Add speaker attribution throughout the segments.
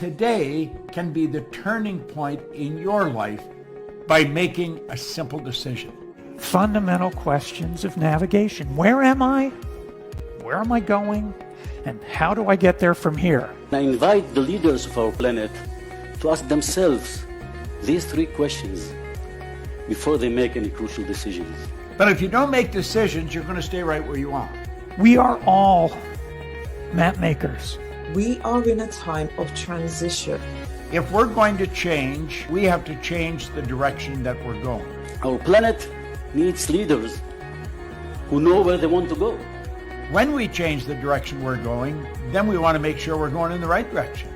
Speaker 1: Today can be the turning point in your life by making a simple decision.
Speaker 2: Fundamental questions of navigation. Where am I? Where am I going? And how do I get there from here?
Speaker 3: I invite the leaders of our planet to ask themselves these three questions before they make any crucial decisions.
Speaker 1: But if you don't make decisions, you're going to stay right where you are.
Speaker 2: We are all map makers.
Speaker 4: We are in a time of transition.
Speaker 1: If we're going to change, we have to change the direction that we're going.
Speaker 3: Our planet needs leaders who know where they want to go.
Speaker 1: When we change the direction we're going, then we want to make sure we're going in the right direction.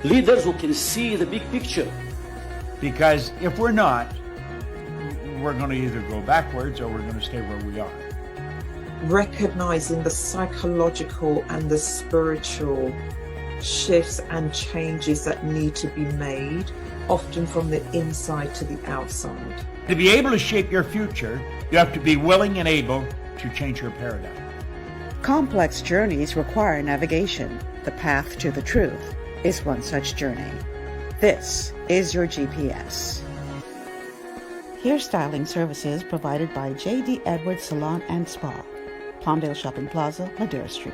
Speaker 3: Leaders who can see the big picture.
Speaker 1: Because if we're not, we're going to either go backwards or we're going to stay where we are.
Speaker 4: Recognizing the psychological and the spiritual shifts and changes that need to be made, often from the inside to the outside.
Speaker 1: To be able to shape your future, you have to be willing and able to change your paradigm.
Speaker 5: Complex journeys require navigation. The path to the truth is one such journey. This is your GPS. Hairstyling services provided by J.D. Edwards Salon and Spa, Palmdale Shopping Plaza, Madera Street.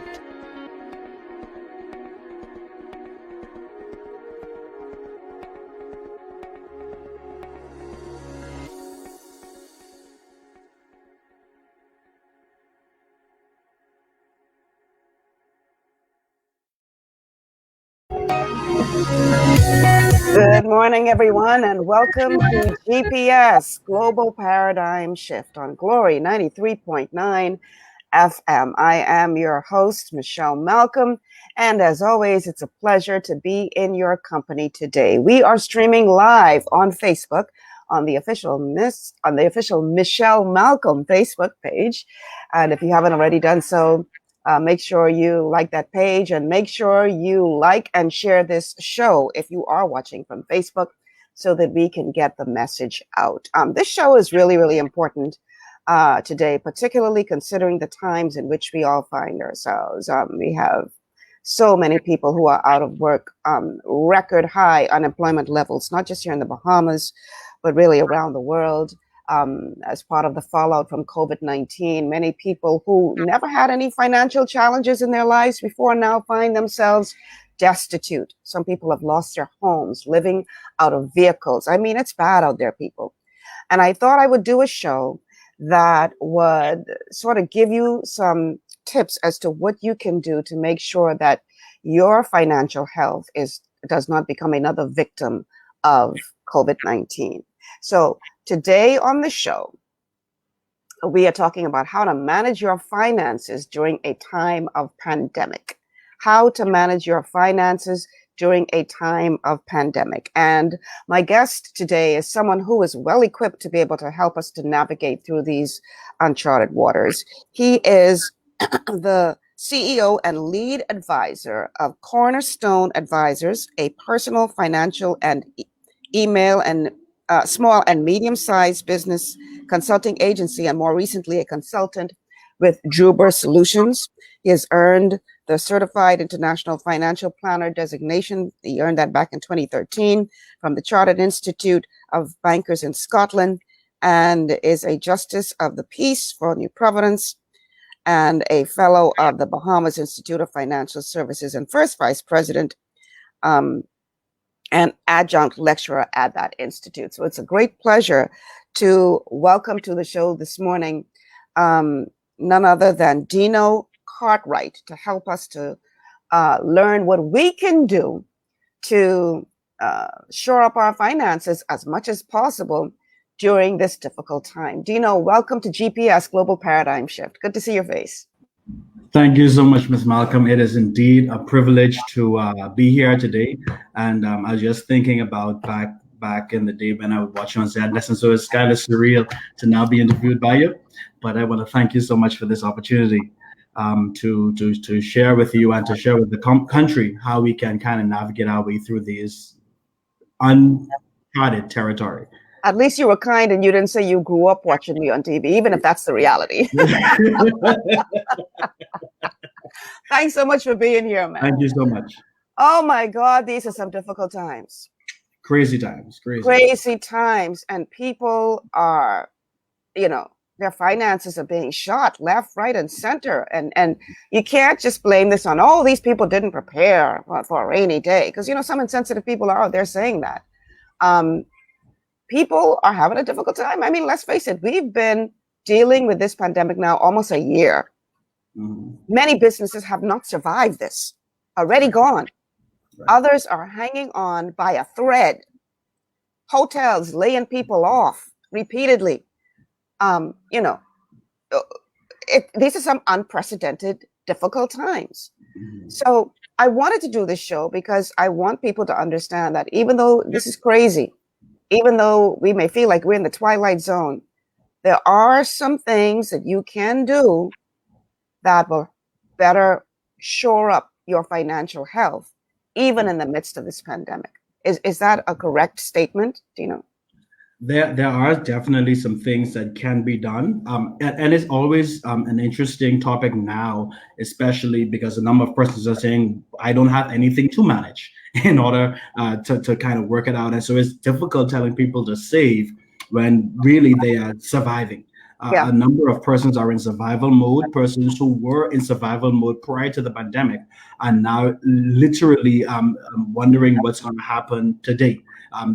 Speaker 6: Good morning, everyone, and welcome to GPS Global Paradigm Shift on Glory 93.9 FM. I am your host, Michelle Malcolm, and as always, it's a pleasure to be in your company today. We are streaming live on Facebook on the official Michelle Malcolm Facebook page, and if you haven't already done so, make sure you like that page and make sure you like and share this show if you are watching from Facebook so that we can get the message out. This show is really, really important today, particularly considering the times in which we all find ourselves. We have so many people who are out of work, record high unemployment levels, not just here in the Bahamas, but really around the world. As part of the fallout from COVID-19, many people who never had any financial challenges in their lives before now find themselves destitute. Some people have lost their homes, living out of vehicles. I mean, it's bad out there, people. And I thought I would do a show that would sort of give you some tips as to what you can do to make sure that your financial health does not become another victim of COVID-19. So today on the show, we are talking about how to manage your finances during a time of pandemic. How to manage your finances during a time of pandemic. And my guest today is someone who is well equipped to be able to help us to navigate through these uncharted waters. He is the CEO and lead advisor of Cornerstone Advisors, a personal, financial, and email and small and medium-sized business consulting agency, and more recently a consultant with Druber Solutions. He has earned the Certified International Financial Planner designation. He earned that back in 2013 from the Chartered Institute of Bankers in Scotland, and is a Justice of the Peace for New Providence and a Fellow of the Bahamas Institute of Financial Services and first Vice President and adjunct lecturer at that institute. So it's a great pleasure to welcome to the show this morning none other than Dino Cartwright to help us to learn what we can do to shore up our finances as much as possible during this difficult time. Dino, welcome to GPS Global Paradigm Shift. Good to see your face.
Speaker 7: Thank you so much, Ms. Malcolm. It is indeed a privilege to be here today. And I was just thinking about back in the day when I would watch you on Sadness, and so it's kind of surreal to now be interviewed by you. But I want to thank you so much for this opportunity to share with you and to share with the country how we can kind of navigate our way through these uncharted territory.
Speaker 6: At least you were kind and you didn't say you grew up watching me on TV, even if that's the reality. Thanks so much for being here, man.
Speaker 7: Thank you so much.
Speaker 6: Oh my God, these are some difficult times.
Speaker 7: Crazy times.
Speaker 6: Crazy times. And people are, their finances are being shot left, right, and center. And you can't just blame this on, these people didn't prepare for a rainy day. Because, some insensitive people are out there saying that. People are having a difficult time. I mean, let's face it, we've been dealing with this pandemic now almost a year. Mm-hmm. Many businesses have not survived this, already gone. Right. Others are hanging on by a thread. Hotels laying people off repeatedly. These are some unprecedented, difficult times. Mm-hmm. So I wanted to do this show because I want people to understand that even though this is crazy, even though we may feel like we're in the twilight zone, there are some things that you can do that will better shore up your financial health, even in the midst of this pandemic. Is that a correct statement, Dino?
Speaker 7: There are definitely some things that can be done. And it's always an interesting topic now, especially because a number of persons are saying, I don't have anything to manage in order to kind of work it out. And so it's difficult telling people to save when really they are surviving. A number of persons are in survival mode. Persons who were in survival mode prior to the pandemic are now literally wondering what's going to happen today.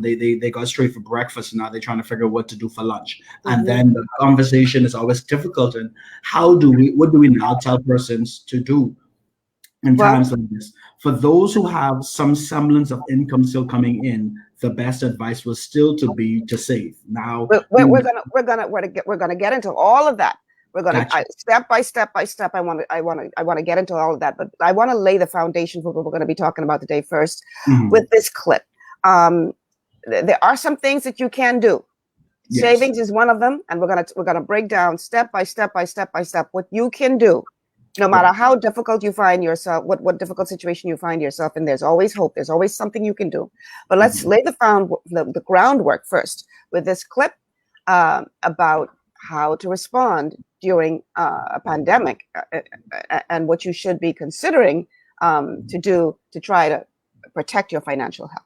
Speaker 7: They got straight for breakfast, and now they're trying to figure out what to do for lunch. Mm-hmm. And then the conversation is always difficult. And what do we now tell persons to do in times like this? For those who have some semblance of income still coming in, the best advice was still to save. Now we're gonna get into all of that. We're gonna step by step. I want to get into all of that, but I want to lay the foundation for what we're going to be talking about today first, mm-hmm. with this clip. There are some things that you can do. Yes. Savings is one of them, and we're gonna break down step by step what you can do. No matter how difficult you find yourself, what difficult situation you find yourself in, there's always hope. There's always something you can do. But let's lay the groundwork first with this clip about how to respond during a pandemic and what you should be considering to do to try to protect your financial health.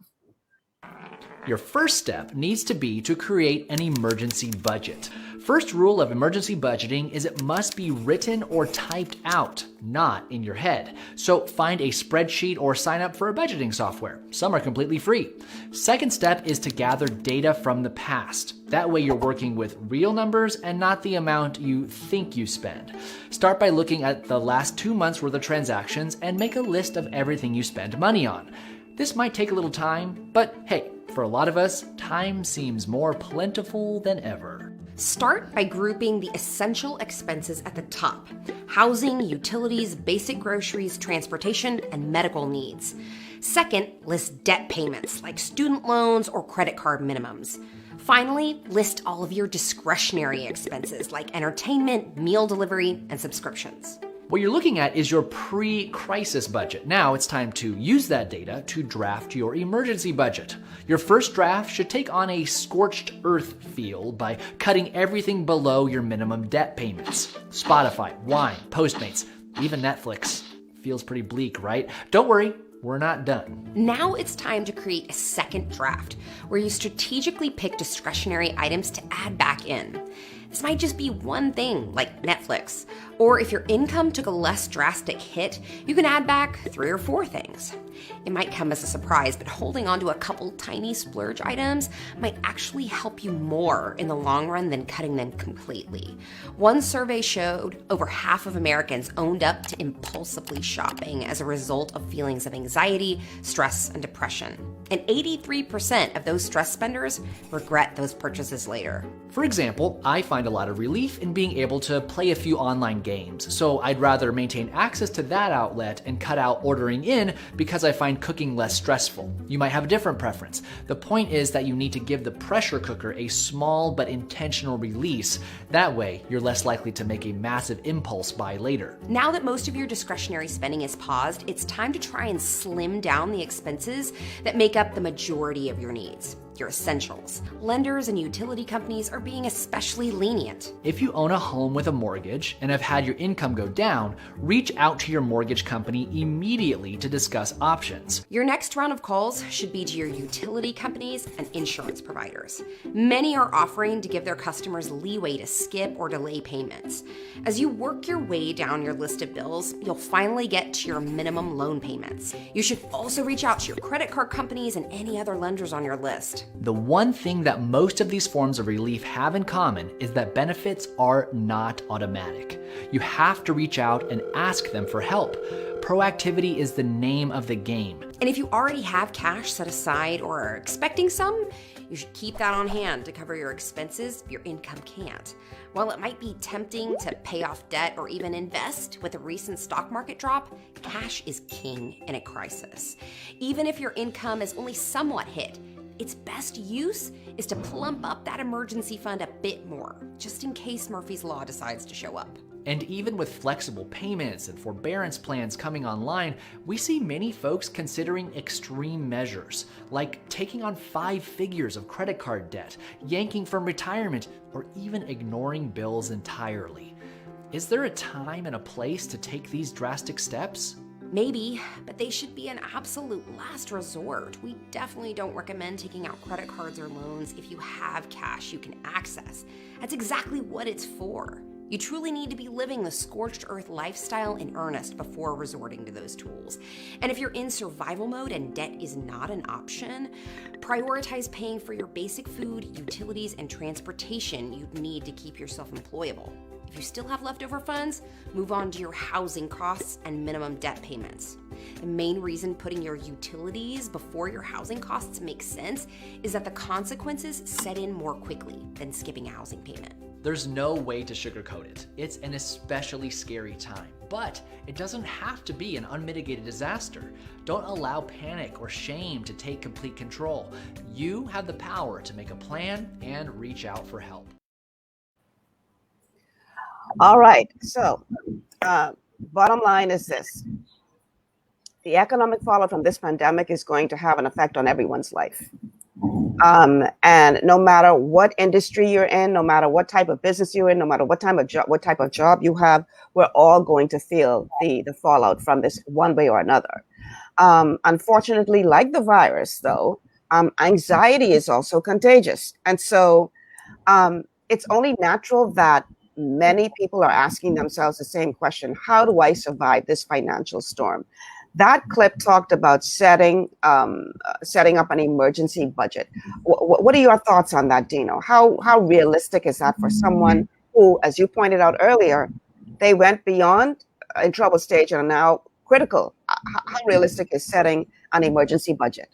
Speaker 8: Your first step needs to be to create an emergency budget. First rule of emergency budgeting is it must be written or typed out, not in your head. So find a spreadsheet or sign up for a budgeting software. Some are completely free. Second step is to gather data from the past. That way you're working with real numbers and not the amount you think you spend. Start by looking at the last 2 months worth of transactions and make a list of everything you spend money on. This might take a little time, but hey, for a lot of us, time seems more plentiful than ever.
Speaker 9: Start by grouping the essential expenses at the top: housing, utilities, basic groceries, transportation, and medical needs. Second, list debt payments like student loans or credit card minimums. Finally, list all of your discretionary expenses like entertainment, meal delivery, and subscriptions.
Speaker 8: What you're looking at is your pre-crisis budget. Now it's time to use that data to draft your emergency budget. Your first draft should take on a scorched earth feel by cutting everything below your minimum debt payments. Spotify, wine, Postmates, even Netflix. Feels pretty bleak, right? Don't worry, we're not done.
Speaker 9: Now it's time to create a second draft where you strategically pick discretionary items to add back in. This might just be one thing, like Netflix. Or if your income took a less drastic hit, you can add back 3 or 4 things. It might come as a surprise, but holding on to a couple tiny splurge items might actually help you more in the long run than cutting them completely. One survey showed over half of Americans owned up to impulsively shopping as a result of feelings of anxiety, stress, and depression. And 83% of those stress spenders regret those purchases later.
Speaker 8: For example, I find a lot of relief in being able to play a few online games, so I'd rather maintain access to that outlet and cut out ordering in because I find cooking less stressful. You might have a different preference. The point is that you need to give the pressure cooker a small but intentional release. That way, you're less likely to make a massive impulse buy later.
Speaker 9: Now that most of your discretionary spending is paused, it's time to try and slim down the expenses that make up the majority of your needs. your essentials. Lenders and utility companies are being especially lenient.
Speaker 8: If you own a home with a mortgage and have had your income go down, reach out to your mortgage company immediately to discuss options.
Speaker 9: Your next round of calls should be to your utility companies and insurance providers. Many are offering to give their customers leeway to skip or delay payments. As you work your way down your list of bills, you'll finally get to your minimum loan payments. You should also reach out to your credit card companies and any other lenders on your list.
Speaker 8: The one thing that most of these forms of relief have in common is that benefits are not automatic. You have to reach out and ask them for help. Proactivity is the name of the game.
Speaker 9: And if you already have cash set aside or are expecting some, you should keep that on hand to cover your expenses your income can't. While it might be tempting to pay off debt or even invest with a recent stock market drop, cash is king in a crisis. Even if your income is only somewhat hit, its best use is to plump up that emergency fund a bit more, just in case Murphy's Law decides to show up.
Speaker 8: And even with flexible payments and forbearance plans coming online, we see many folks considering extreme measures, like taking on 5 figures of credit card debt, yanking from retirement, or even ignoring bills entirely. Is there a time and a place to take these drastic steps?
Speaker 9: Maybe, but they should be an absolute last resort. We definitely don't recommend taking out credit cards or loans if you have cash you can access. That's exactly what it's for. You truly need to be living the scorched earth lifestyle in earnest before resorting to those tools. And if you're in survival mode and debt is not an option, prioritize paying for your basic food, utilities, and transportation you'd need to keep yourself employable. If you still have leftover funds, move on to your housing costs and minimum debt payments. The main reason putting your utilities before your housing costs makes sense is that the consequences set in more quickly than skipping a housing payment.
Speaker 8: There's no way to sugarcoat it. It's an especially scary time, but it doesn't have to be an unmitigated disaster. Don't allow panic or shame to take complete control. You have the power to make a plan and reach out for help.
Speaker 6: All right. So, bottom line is this. The economic fallout from this pandemic is going to have an effect on everyone's life. And no matter what industry you're in, no matter what type of business you're in, no matter what type of job you have, we're all going to feel the fallout from this one way or another. Unfortunately, like the virus, though, anxiety is also contagious. And so it's only natural that many people are asking themselves the same question: how do I survive this financial storm? That clip talked about setting up an emergency budget. What are your thoughts on that, Dino? How realistic is that for someone who, as you pointed out earlier, they went beyond in trouble stage and are now critical? How realistic is setting an emergency budget?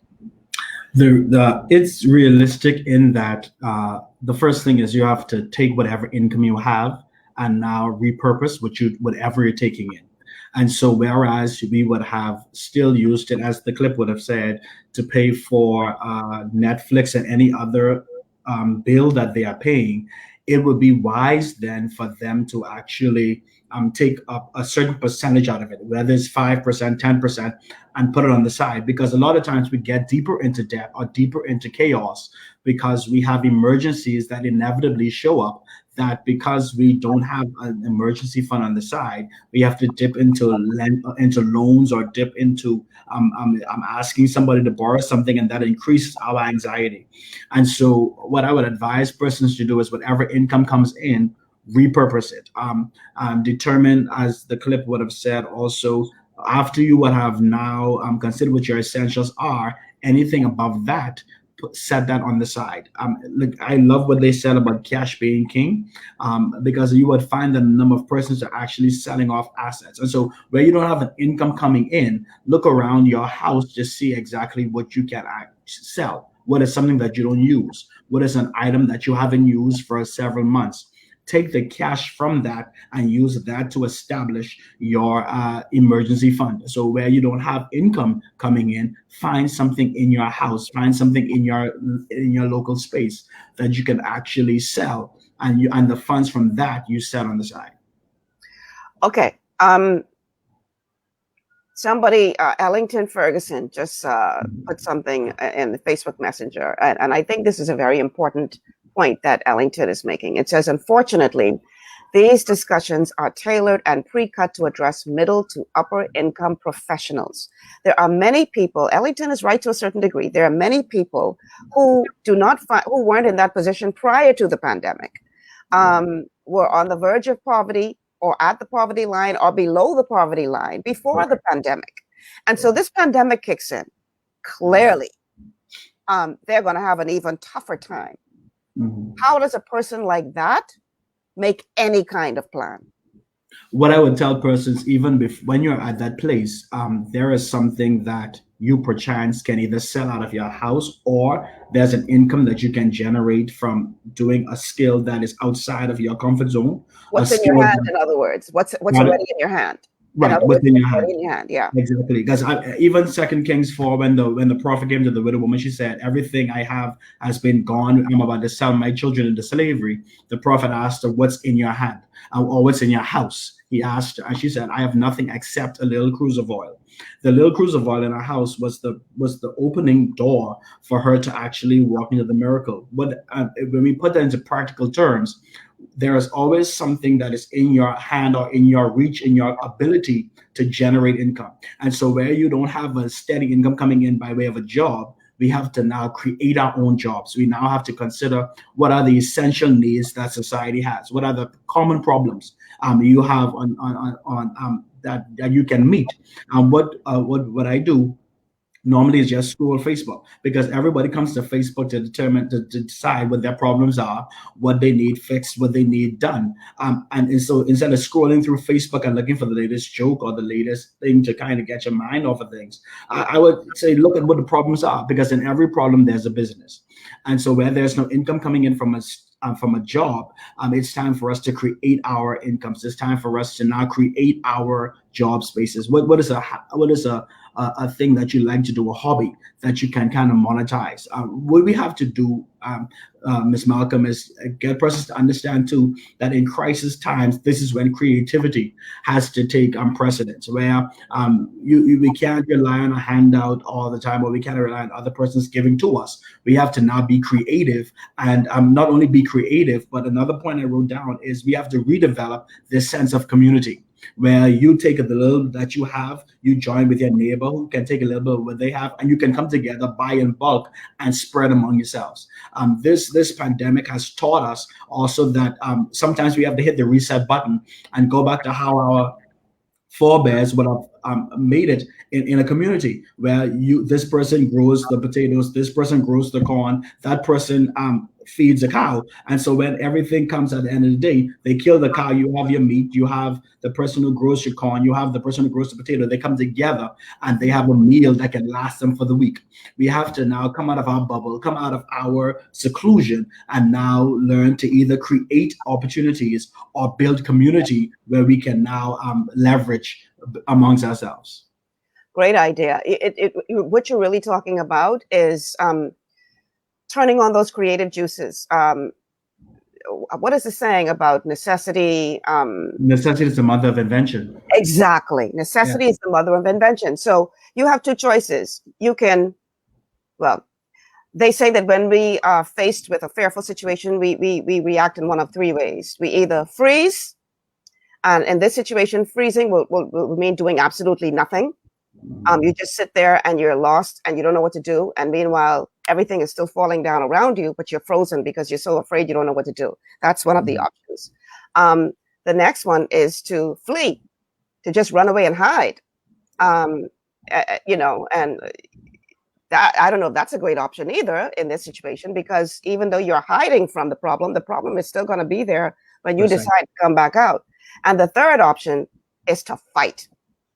Speaker 7: It's realistic in that the first thing is you have to take whatever income you have and now repurpose whatever you're taking in. And so whereas we would have still used it, as the clip would have said, to pay for Netflix and any other bill that they are paying, it would be wise then for them to actually take up a certain percentage out of it, whether it's 5%, 10%, and put it on the side. Because a lot of times we get deeper into debt or deeper into chaos because we have emergencies that inevitably show up, that because we don't have an emergency fund on the side, we have to dip into loans or dip into asking somebody to borrow something, and that increases our anxiety. And so what I would advise persons to do is whatever income comes in, repurpose it. Determine, as the clip would have said also, after you would have now consider what your essentials are, anything above that, set that on the side. I love what they said about cash being king, because you would find that a number of persons are actually selling off assets. And so where you don't have an income coming in, look around your house, just see exactly what you can sell. What is something that you don't use? What is an item that you haven't used for several months? Take the cash from that and use that to establish your emergency fund. So where you don't have income coming in, find something in your house, find something in your local space that you can actually sell, and the funds from that you set on the side.
Speaker 6: Okay. Somebody, Ellington Ferguson, just put something in the Facebook Messenger, and I think this is a very important point that Ellington is making. It says, unfortunately, these discussions are tailored and pre-cut to address middle to upper income professionals. There are many people, Ellington is right to a certain degree, there are many people who who weren't in that position prior to the pandemic, were on the verge of poverty or at the poverty line or below the poverty line before the pandemic. And so this pandemic kicks in, clearly, they're going to have an even tougher time. How does a person like that make any kind of plan?
Speaker 7: What I would tell persons, even when you're at that place, there is something that you perchance can either sell out of your house, or there's an income that you can generate from doing a skill that is outside of your comfort zone.
Speaker 6: What's in your hand, in other words? What's already in your hand?
Speaker 7: Right, what's in your hand.
Speaker 6: In your hand, yeah.
Speaker 7: Exactly. Because even 2 Kings 4, when the prophet came to the widow woman, she said, everything I have has been gone. I'm about to sell my children into slavery. The prophet asked her, what's in your hand? Or what's in your house? He asked her, and she said, I have nothing except a little cruse of oil. The little cruse of oil in her house was the opening door for her to actually walk into the miracle. But when we put that into practical terms, there is always something that is in your hand or in your reach, in your ability to generate income. And so where you don't have a steady income coming in by way of a job, we have to now create our own jobs. We now have to consider what are the essential needs that society has. What are the common problems you have that you can meet. What I do normally is just scroll Facebook, because everybody comes to Facebook to decide what their problems are, what they need fixed, what they need done. And so instead of scrolling through Facebook and looking for the latest joke or the latest thing to kind of get your mind off of things, I would say look at what the problems are, because in every problem there's a business. And so where there's no income coming in from a job, it's time for us to create our incomes. It's time for us to now create our job spaces. What is a thing that you like to do, a hobby that you can kind of monetize? What we have to do, Ms. Malcolm, is get persons to understand too that in crisis times, this is when creativity has to take precedence. Where we can't rely on a handout all the time, or we can't rely on other persons giving to us. We have to now be creative, and not only be creative, but another point I wrote down is we have to redevelop this sense of community, where you take a little that you have, you join with your neighbor who can take a little bit of what they have, and you can come together, buy in bulk, and spread among yourselves. This pandemic has taught us also that sometimes we have to hit the reset button and go back to how our forebears would have made it in a community, where this person grows the potatoes, this person grows the corn, that person feeds a cow. And so when everything comes at the end of the day, they kill the cow, you have your meat, you have the person who grows your corn, you have the person who grows the potato. They come together and they have a meal that can last them for the week. We have to now come out of our bubble, come out of our seclusion, and now learn to either create opportunities or build community where we can now leverage amongst ourselves.
Speaker 6: Great idea. What you're really talking about is turning on those creative juices. What is the saying about necessity?
Speaker 7: Necessity is the mother of invention.
Speaker 6: Exactly. Necessity is the mother of invention. So you have two choices. You can, well, they say that when we are faced with a fearful situation, we react in one of three ways. We either freeze, and in this situation, freezing will mean doing absolutely nothing. You just sit there and you're lost and you don't know what to do. And meanwhile, everything is still falling down around you, but you're frozen because you're so afraid you don't know what to do. That's one of the options. The next one is to flee, to just run away and hide. And that, I don't know if that's a great option either in this situation, because even though you're hiding from the problem is still going to be there when you decide to come back out. And the third option is to fight.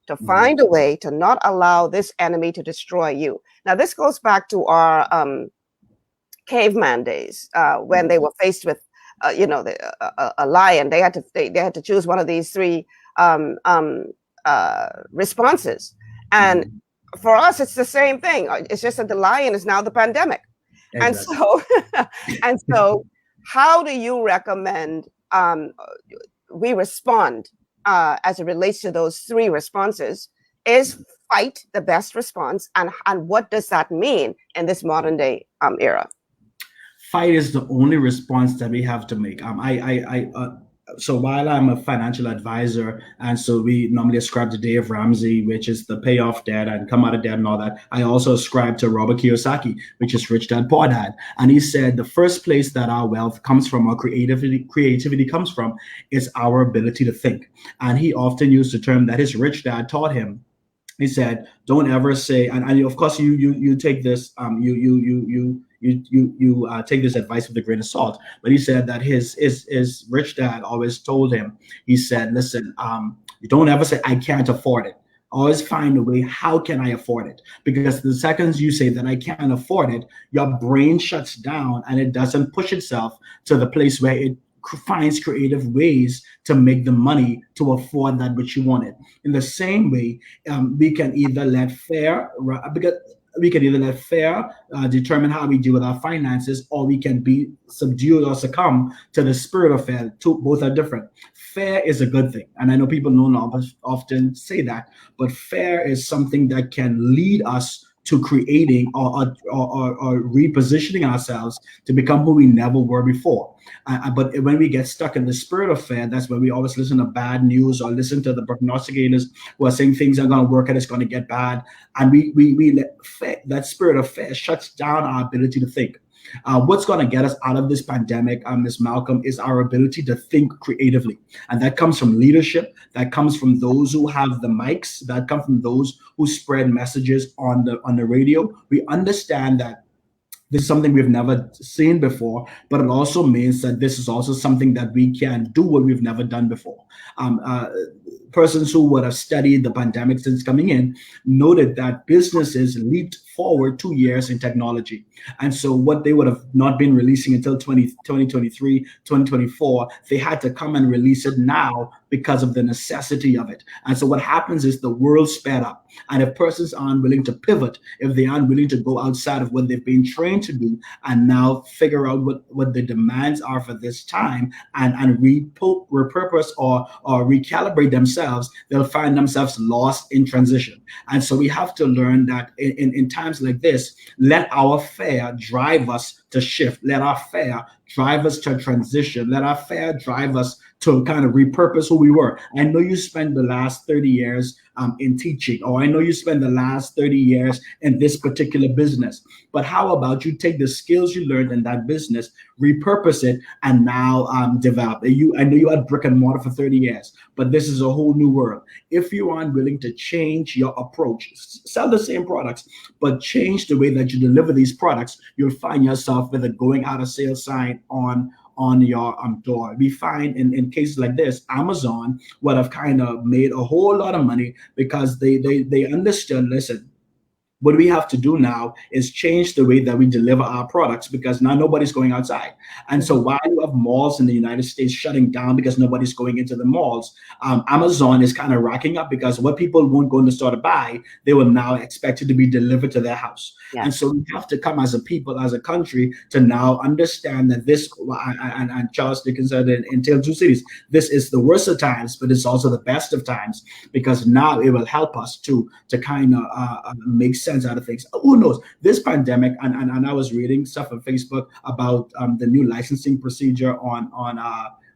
Speaker 6: To find a way to not allow this enemy to destroy you. Now, this goes back to our caveman days when they were faced with, a lion. They had to choose one of these three responses. And for us, it's the same thing. It's just that the lion is now the pandemic. Exactly. And so, how do you recommend we respond as it relates to those three responses Is fight the best response, and what does that mean in this modern day era?
Speaker 7: Fight is the only response that we have to make. So while I'm a financial advisor, and so we normally ascribe to Dave Ramsey, which is the pay off debt and come out of debt and all that, I also ascribe to Robert Kiyosaki, which is Rich Dad Poor Dad. And he said the first place that our wealth comes from, our creativity comes from, is our ability to think. And he often used the term that his rich dad taught him. He said, "Don't ever say," and of course you take this, take this advice with a grain of salt. But he said that his rich dad always told him. He said, "Listen, you don't ever say I can't afford it. Always find a way. How can I afford it? Because the seconds you say that I can't afford it, your brain shuts down and it doesn't push itself to the place where it finds creative ways to make the money to afford that which you wanted." In the same way, we can either let fear determine how we deal with our finances, or we can be subdued or succumb to the spirit of fear. Both are different. Fear is a good thing, and I know people don't often say that, but fear is something that can lead us to creating or repositioning ourselves to become who we never were before. But when we get stuck in the spirit of fear, that's when we always listen to bad news or listen to the prognosticators who are saying things are going to work and it's going to get bad. And we let fear, that spirit of fear shuts down our ability to think. What's going to get us out of this pandemic, Ms. Malcolm, is our ability to think creatively. And that comes from leadership. That comes from those who have the mics. That comes from those who spread messages on the radio. We understand that this is something we've never seen before, but it also means that this is also something that we can do what we've never done before. Persons who would have studied the pandemic since coming in noted that businesses leaped forward 2 years in technology. And so what they would have not been releasing until 2023, 2024, they had to come and release it now because of the necessity of it. And so what happens is the world sped up. And if persons aren't willing to pivot, if they aren't willing to go outside of what they've been trained to do and now figure out what the demands are for this time and repurpose or recalibrate themselves, they'll find themselves lost in transition. And so we have to learn that in times like this, let our fear drive us to shift. Let our fear drive us to transition. Let our fear drive us to kind of repurpose who we were. I know you spent the last 30 years in teaching, or I know you spent the last 30 years in this particular business. But how about you take the skills you learned in that business, repurpose it, and now develop? I know you had brick and mortar for 30 years, but this is a whole new world. If you aren't willing to change your approach, sell the same products, but change the way that you deliver these products, you'll find yourself with a going out of sales sign on your door. We find in cases like this, Amazon would have kind of made a whole lot of money because they understood, listen, what we have to do now is change the way that we deliver our products, because now nobody's going outside. And so while you have malls in the United States shutting down because nobody's going into the malls, Amazon is kind of racking up because what people won't go in the store to buy, they will now expect it to be delivered to their house. Yeah. And so we have to come as a people, as a country, to now understand that this, and Charles Dickens said in Tale of Two Cities, this is the worst of times, but it's also the best of times, because now it will help us to kind of make sense out of things. Who knows? This pandemic, and I was reading stuff on Facebook about the new licensing procedure on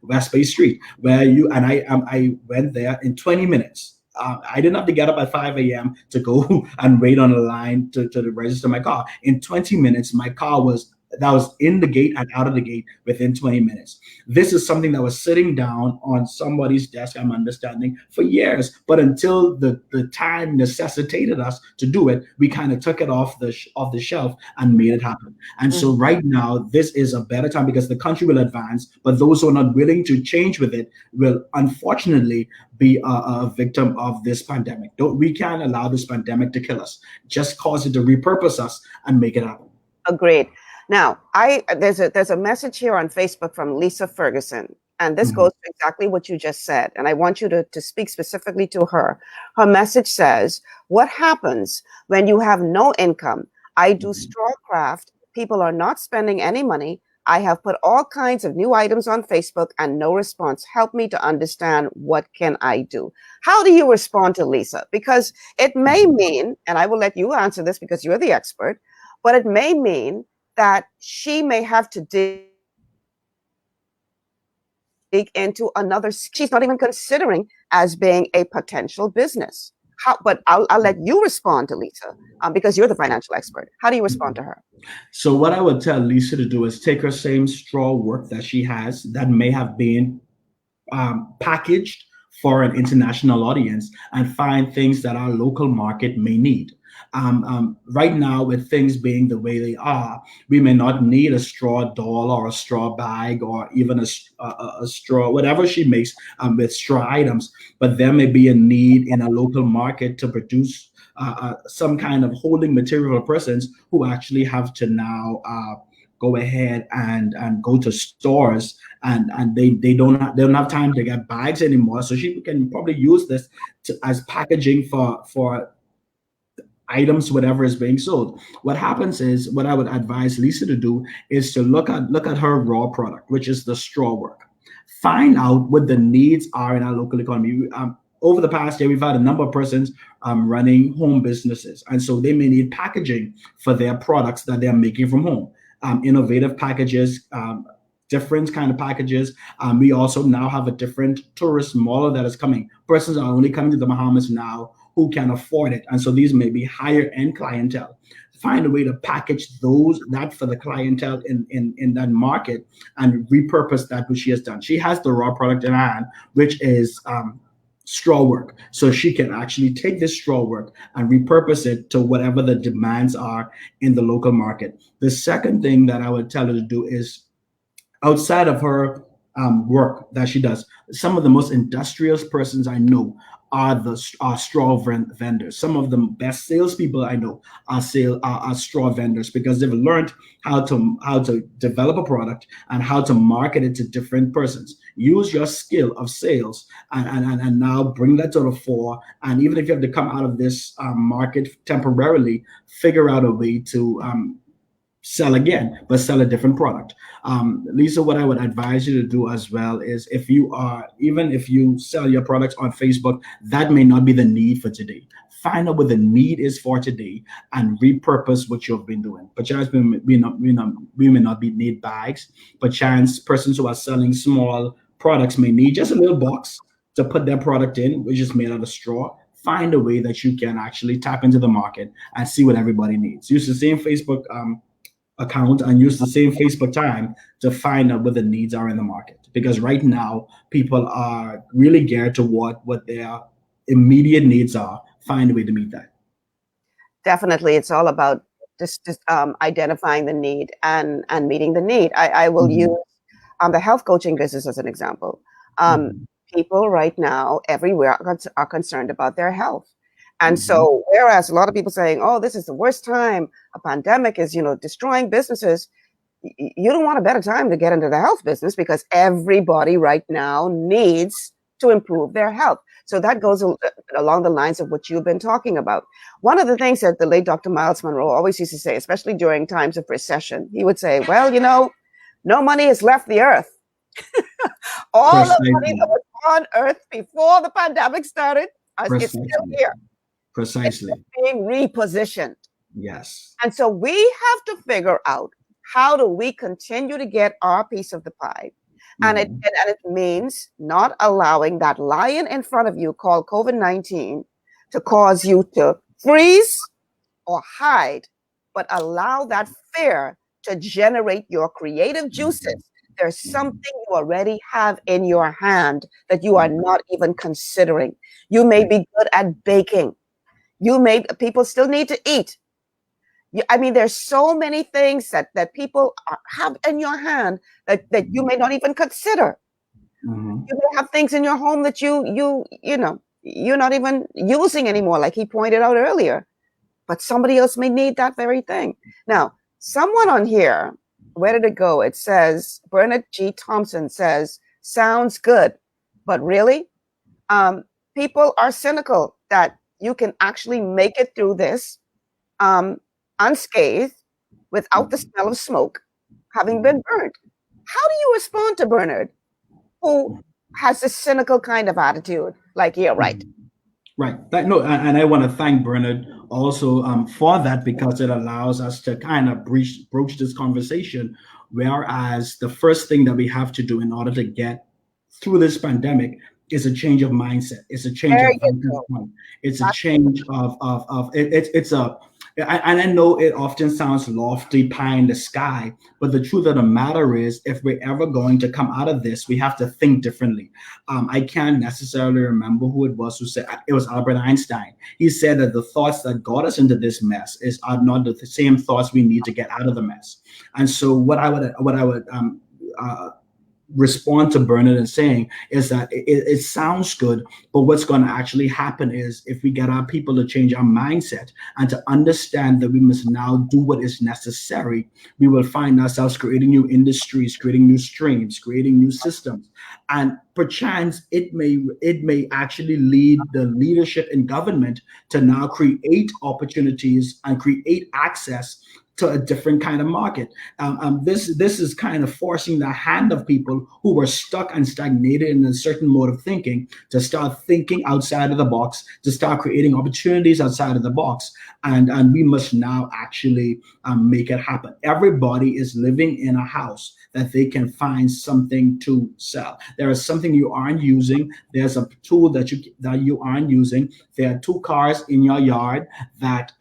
Speaker 7: West Bay Street, where I went there in 20 minutes. I didn't have to get up at 5 a.m. to go and wait on a line to register my car. In 20 minutes, my car was in the gate and out of the gate within 20 minutes. This is something that was sitting down on somebody's desk, I'm understanding, for years. But until the time necessitated us to do it, we kind of took it off the shelf and made it happen. And so right now, this is a better time because the country will advance, but those who are not willing to change with it will unfortunately be a victim of this pandemic. We can't allow this pandemic to kill us. Just cause it to repurpose us and make it happen.
Speaker 6: Agreed. Now, there's a message here on Facebook from Lisa Ferguson, and this goes to exactly what you just said. And I want you to speak specifically to her. Her message says, what happens when you have no income? I do straw craft. People are not spending any money. I have put all kinds of new items on Facebook and no response. Help me to understand, what can I do? How do you respond to Lisa? Because it may mean, and I will let you answer this because you're the expert, but it may mean that she may have to dig into another, she's not even considering as being a potential business. But I'll let you respond to Lisa because you're the financial expert. How do you respond to her?
Speaker 7: So what I would tell Lisa to do is take her same straw work that she has that may have been packaged for an international audience and find things that our local market may need. Right now, with things being the way they are, we may not need a straw doll or a straw bag or even a straw, whatever she makes with straw items. But there may be a need in a local market to produce some kind of holding material for persons who actually have to now go ahead and go to stores and they don't have time to get bags anymore. So she can probably use this as packaging for items, whatever is being sold. What happens is, what I would advise Lisa to do is to look at her raw product, which is the straw work. Find out what the needs are in our local economy. Over the past year, we've had a number of persons running home businesses, and so they may need packaging for their products that they're making from home. Innovative packages, different kind of packages. We also now have a different tourist model that is coming. Persons are only coming to the Bahamas now who can afford it, and so these may be higher end clientele. Find a way to package that for the clientele in that market and repurpose that which she has done. She has the raw product in her hand, which is straw work. So she can actually take this straw work and repurpose it to whatever the demands are in the local market. The second thing that I would tell her to do is, outside of her work that she does, some of the most industrious persons I know are straw vendors. Some of the best salespeople I know are straw vendors because they've learned how to develop a product and how to market it to different persons. Use your skill of sales and now bring that to the fore. And even if you have to come out of this market temporarily, figure out a way to sell again, but sell a different product. Lisa, what I would advise you to do as well is, even if you sell your products on Facebook, that may not be the need for today. Find out what the need is for today and repurpose what you've been doing. Perchance we may not need bags, perchance persons who are selling small products may need just a little box to put their product in, which is made out of straw. Find a way that you can actually tap into the market and see what everybody needs. Use the same Facebook account and use the same Facebook time to find out what the needs are in the market. Because right now, people are really geared to what their immediate needs are. Find a way to meet that.
Speaker 6: Definitely, it's all about just identifying the need and meeting the need. I will use the health coaching business as an example. People right now everywhere are concerned about their health. And so, whereas a lot of people saying, "Oh, this is the worst time. A pandemic is, destroying businesses," you don't want a better time to get into the health business because everybody right now needs to improve their health. So that goes along the lines of what you've been talking about. One of the things that the late Dr. Miles Monroe always used to say, especially during times of recession, he would say, "Well, no money has left the earth." All the money that was on earth before the pandemic started, it's still here.
Speaker 7: Precisely.
Speaker 6: It's being repositioned.
Speaker 7: Yes.
Speaker 6: And so we have to figure out, how do we continue to get our piece of the pie? And it means not allowing that lion in front of you called COVID-19 to cause you to freeze or hide, but allow that fear to generate your creative juices. There's something you already have in your hand that you are not even considering. You may be good at baking. People still need to eat. There's so many things that people have in your hand that you may not even consider. You may have things in your home that you're not even using anymore, like he pointed out earlier. But somebody else may need that very thing. Now, someone on here, where did it go? It says, Bernard G. Thompson says, "Sounds good, but really?" People are cynical that you can actually make it through this unscathed without the smell of smoke. having been burnt. How do you respond to Bernard, who has this cynical kind of attitude? Like, yeah, right.
Speaker 7: Right. And I want to thank Bernard also for that, because it allows us to kind of broach this conversation. Whereas the first thing that we have to do in order to get through this pandemic is a change of mindset. It's a change of point. It's a change and I know it often sounds lofty, pie in the sky, but the truth of the matter is, if we're ever going to come out of this, we have to think differently. I can't necessarily remember who it was who said, it was Albert Einstein. He said that the thoughts that got us into this mess are not the same thoughts we need to get out of the mess. And so what I would respond to Bernard and saying is that it sounds good, but what's going to actually happen is, if we get our people to change our mindset and to understand that we must now do what is necessary, we will find ourselves creating new industries, creating new streams, creating new systems. And perchance it may actually lead the leadership in government to now create opportunities and create access to a different kind of market. This is kind of forcing the hand of people who were stuck and stagnated in a certain mode of thinking to start thinking outside of the box, to start creating opportunities outside of the box. And we must now actually make it happen. Everybody is living in a house that they can find something to sell. There is something you aren't using. There's a tool that you aren't using. There are 2 cars in your yard that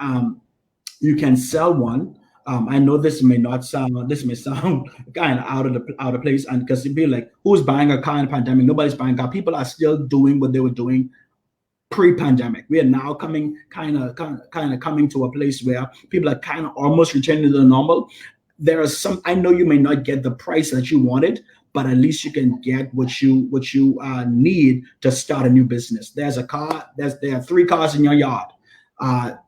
Speaker 7: you can sell one. I know this may sound kind of out of place, and because it'd be like, who's buying a car in a pandemic? Nobody's buying a car. People are still doing what they were doing pre-pandemic. We are now coming to a place where people are kind of almost returning to the normal. There are some. I know you may not get the price that you wanted, but at least you can get what you need to start a new business. There's a car. There are 3 cars in your yard.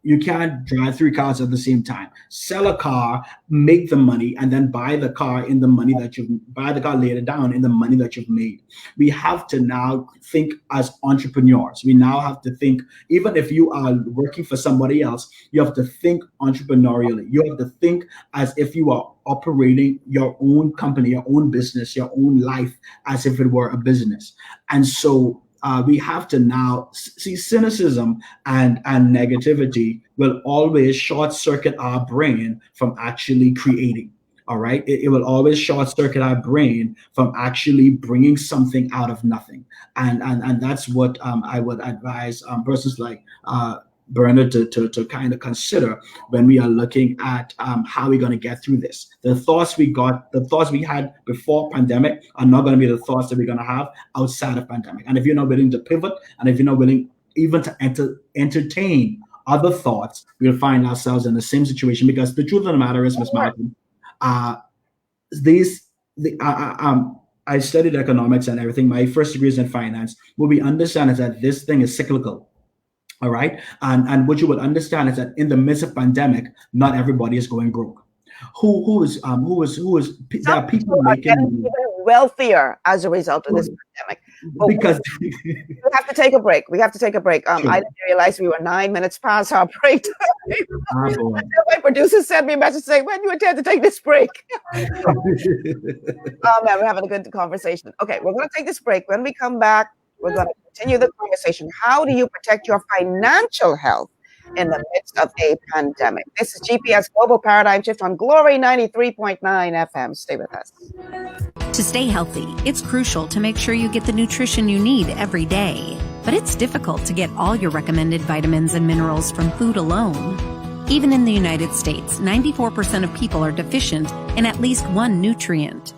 Speaker 7: You can't drive 3 cars at the same time. Sell a car, make the money, and then buy the car in the money that buy the car later down in the money that you've made. We have to now think as entrepreneurs. We now have to think, even if you are working for somebody else, you have to think entrepreneurially. You have to think as if you are operating your own company, your own business, your own life, as if it were a business. And so we have to now see cynicism and negativity will always short circuit our brain from actually creating. All right. It will always short circuit our brain from actually bringing something out of nothing. And that's what I would advise persons like Bernard to kind of consider when we are looking at how we're going to get through this. The thoughts we had before pandemic are not going to be the thoughts that we're going to have outside of pandemic. And if you're not willing to pivot, and if you're not willing even to entertain other thoughts, we'll find ourselves in the same situation. Because the truth of the matter is, Ms. Malcolm, I studied economics and everything. My first degree is in finance. What we understand is that this thing is cyclical. All right. And what you would understand is that in the midst of pandemic, not everybody is going broke. There are people making
Speaker 6: wealthier as a result of this pandemic. But
Speaker 7: because
Speaker 6: we have to take a break. Sure. I didn't realize we were 9 minutes past our break time. My producer sent me a message saying, when you intend to take this break? Man, we're having a good conversation. Okay, we're going to take this break. When we come back, we're going to continue the conversation. How do you protect your financial health in the midst of a pandemic? This is GPS Global Paradigm Shift on Glory 93.9 FM. Stay with us.
Speaker 10: To stay healthy, it's crucial to make sure you get the nutrition you need every day. But it's difficult to get all your recommended vitamins and minerals from food alone. Even in the United States, 94% of people are deficient in at least one nutrient.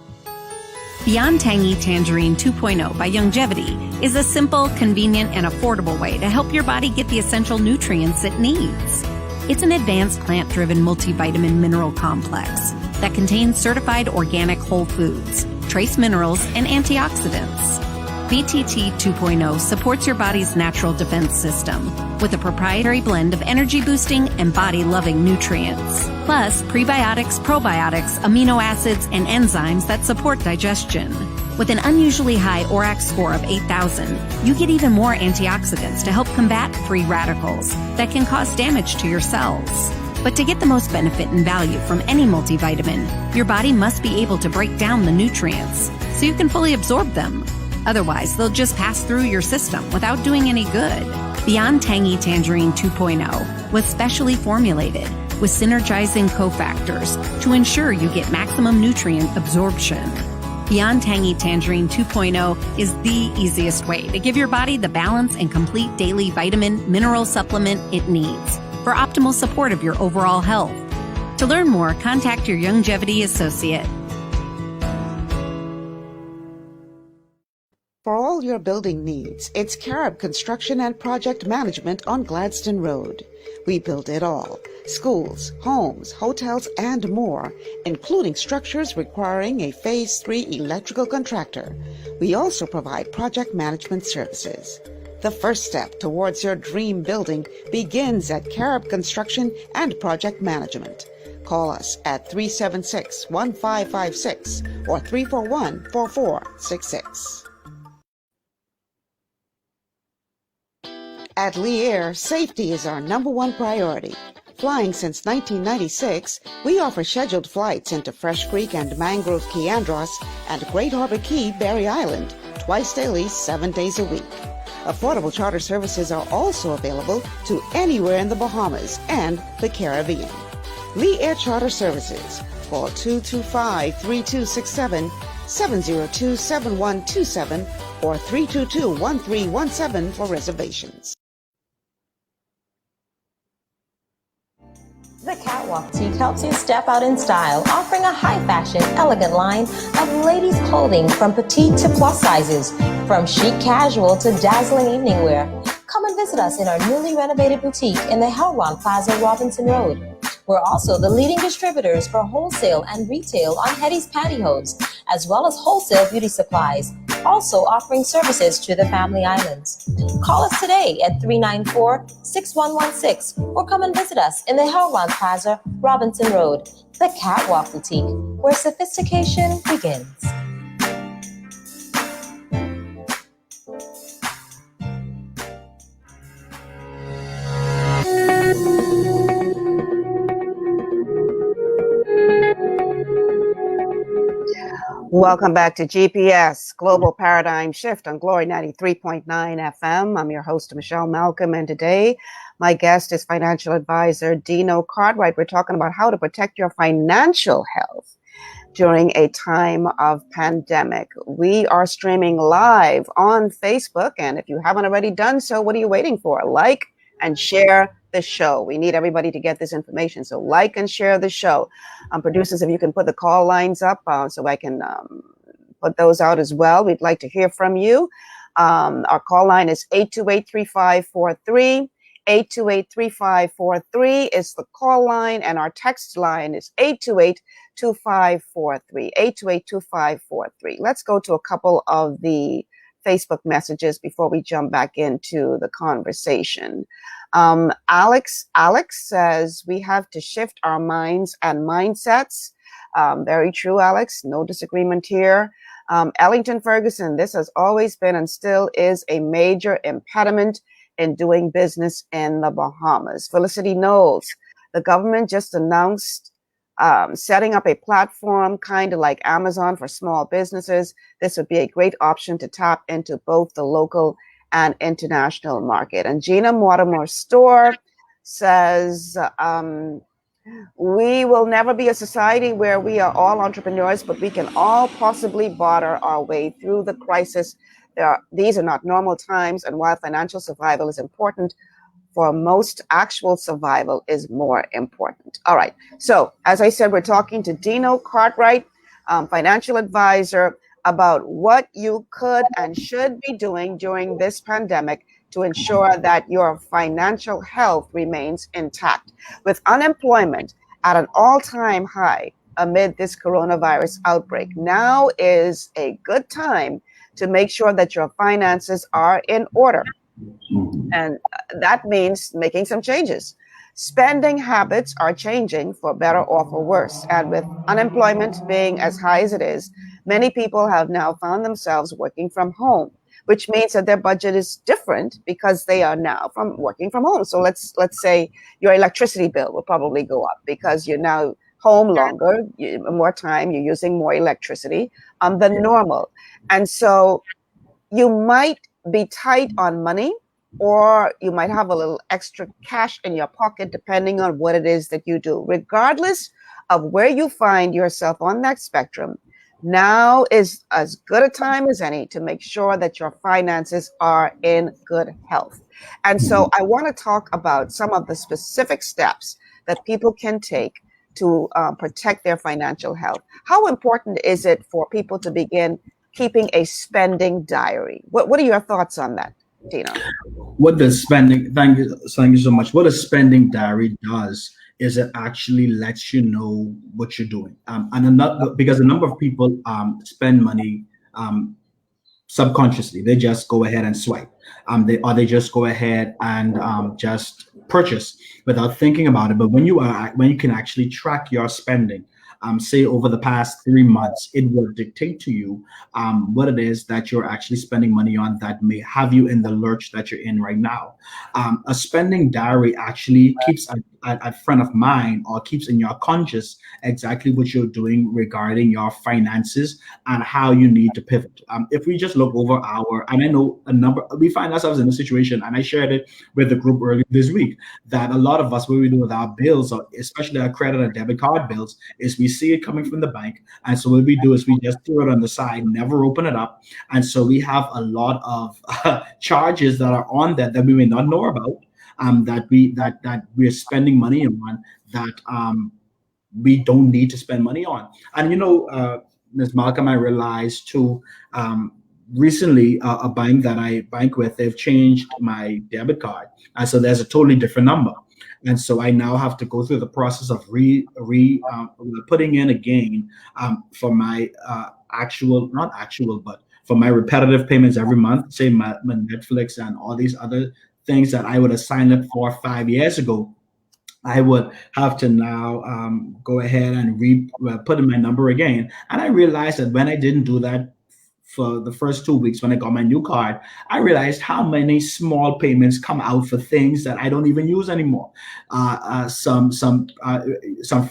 Speaker 10: Beyond Tangy Tangerine 2.0 by Longevity is a simple, convenient, and affordable way to help your body get the essential nutrients it needs. It's an advanced plant-driven multivitamin mineral complex that contains certified organic whole foods, trace minerals, and antioxidants. BTT 2.0 supports your body's natural defense system with a proprietary blend of energy-boosting and body-loving nutrients, plus prebiotics, probiotics, amino acids, and enzymes that support digestion. With an unusually high ORAC score of 8,000, you get even more antioxidants to help combat free radicals that can cause damage to your cells. But to get the most benefit and value from any multivitamin, your body must be able to break down the nutrients so you can fully absorb them. Otherwise, they'll just pass through your system without doing any good. Beyond Tangy Tangerine 2.0 was specially formulated with synergizing cofactors to ensure you get maximum nutrient absorption. Beyond Tangy Tangerine 2.0 is the easiest way to give your body the balance and complete daily vitamin mineral supplement it needs for optimal support of your overall health. To learn more, contact your Youngevity associate.
Speaker 5: For all your building needs, it's Carib Construction and Project Management on Gladstone Road. We build it all: schools, homes, hotels, and more, including structures requiring a Phase 3 electrical contractor. We also provide project management services. The first step towards your dream building begins at Carib Construction and Project Management. Call us at 376-1556 or 341-4466. At Lee Air, safety is our number one priority. Flying since 1996, we offer scheduled flights into Fresh Creek and Mangrove Key Andros and Great Harbor Key, Berry Island, twice daily, 7 days a week. Affordable charter services are also available to anywhere in the Bahamas and the Caribbean. Lee Air Charter Services. Call 225-3267, 702-7127, or 322-1317 for reservations.
Speaker 11: The Catwalk Boutique helps you step out in style, offering a high-fashion, elegant line of ladies' clothing from petite to plus sizes, from chic casual to dazzling evening wear. Come and visit us in our newly renovated boutique in the Helron Plaza, Robinson Road. We're also the leading distributors for wholesale and retail on Hetty's Pantyhose, as well as wholesale beauty supplies, also offering services to the Family Islands. Call us today at 394-6116 or come and visit us in the Helron Plaza, Robinson Road, the Catwalk Boutique, where sophistication begins.
Speaker 6: Welcome back to GPS, Global Paradigm Shift on Glory 93.9 FM. I'm your host, Michelle Malcolm, and today my guest is financial advisor Dino Cartwright. We're talking about how to protect your financial health during a time of pandemic. We are streaming live on Facebook, and if you haven't already done so, what are you waiting for? Like and share the show. We need everybody to get this information, so like and share the show. Producers, if you can put the call lines up so I can put those out as well. We'd like to hear from you. Our call line is 828-3543. 828-3543 is the call line, and our text line is 828-2543. 828-2543. Let's go to a couple of the Facebook messages before we jump back into the conversation. Alex says we have to shift our minds and mindsets. Very true, Alex. No disagreement here. Ellington Ferguson, this has always been and still is a major impediment in doing business in the Bahamas. Felicity Knowles, the government just announced setting up a platform kind of like Amazon for small businesses. This would be a great option to tap into both the local and international market. And Gina Mortimer Store says, we will never be a society where we are all entrepreneurs, but we can all possibly barter our way through the crisis. These are not normal times, and while financial survival is important, for most, actual survival is more important. All right. So, as I said, we're talking to Dino Cartwright, financial advisor, about what you could and should be doing during this pandemic to ensure that your financial health remains intact. With unemployment at an all-time high amid this coronavirus outbreak, now is a good time to make sure that your finances are in order. And that means making some changes. Spending habits are changing for better or for worse. And with unemployment being as high as it is, many people have now found themselves working from home. which means that their budget is different because they are now from working from home. So let's say your electricity bill will probably go up because you're now home longer, more time, you're using more electricity than normal. And so you might be tight on money, or you might have a little extra cash in your pocket, depending on what it is that you do. Regardless of where you find yourself on that spectrum, now is as good a time as any to make sure that your finances are in good health. And so I want to talk about some of the specific steps that people can take to protect their financial health. How important is it for people to begin keeping a spending diary? What are your thoughts on that, Dino?
Speaker 7: What does spending? Thank you so much. What a spending diary does is it actually lets you know what you're doing, because a number of people spend money subconsciously. They just go ahead and swipe. They just go ahead and just purchase without thinking about it. But when you can actually track your spending, say over the past 3 months, it will dictate to you what it is that you're actually spending money on that may have you in the lurch that you're in right now. A spending diary actually keeps at front of mind, or keeps in your conscious exactly what you're doing regarding your finances and how you need to pivot. If we just look over and I know we find ourselves in a situation, and I shared it with the group earlier this week, that a lot of us, what we do with our bills, or especially our credit and debit card bills, is we see it coming from the bank. And so what we do is we just throw it on the side, never open it up. And so we have a lot of charges that are on that we may not know about. That we're spending money on that we don't need to spend money on. And Ms. Malcolm, I realized too, recently a bank that I bank with, they've changed my debit card, and so there's a totally different number. And so I now have to go through the process of putting in again for my but for my repetitive payments every month, say my Netflix and all these other things that I would have signed up for 5 years ago. I would have to now go ahead and put in my number again. And I realized that when I didn't do that for the first 2 weeks when I got my new card, I realized how many small payments come out for things that I don't even use anymore. Some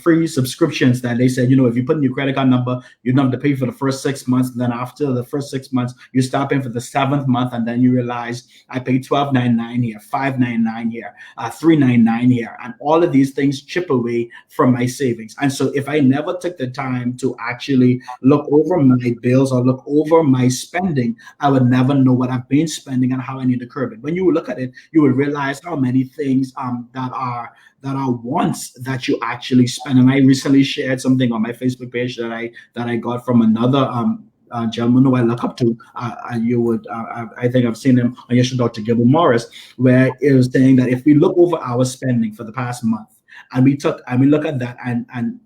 Speaker 7: free subscriptions that they said, if you put in your credit card number, you don't have to pay for the first 6 months. And then after the first 6 months, you start paying for the 7th month, and then you realize I paid $12.99 here, $5.99 here, $3.99 here, and all of these things chip away from my savings. And so if I never took the time to actually look over my bills or look over my spending, I would never know what I've been spending and how I need to curb it. When you look at it, you will realize how many things that are wants that you actually spend. And I recently shared something on my Facebook page that I got from another gentleman who I look up to. I think I've seen him on your show, Dr. Gilbert Morris, where it was saying that if we look over our spending for the past month and we look at that and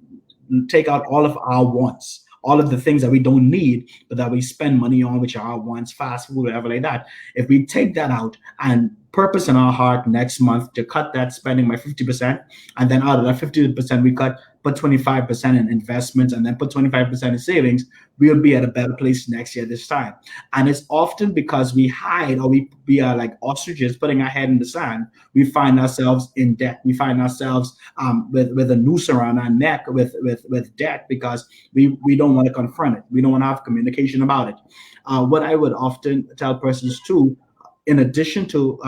Speaker 7: take out all of our wants, all of the things that we don't need, but that we spend money on, which are our wants, fast food, whatever like that. If we take that out and purpose in our heart next month to cut that spending by 50%, and then out of that 50% we put 25% in investments, and then put 25% in savings, we'll be at a better place next year this time. And it's often because we hide, or we are like ostriches putting our head in the sand. We find ourselves in debt. We find ourselves with a noose around our neck with debt, because we don't want to confront it. We don't want to have communication about it. What I would often tell persons too, in addition to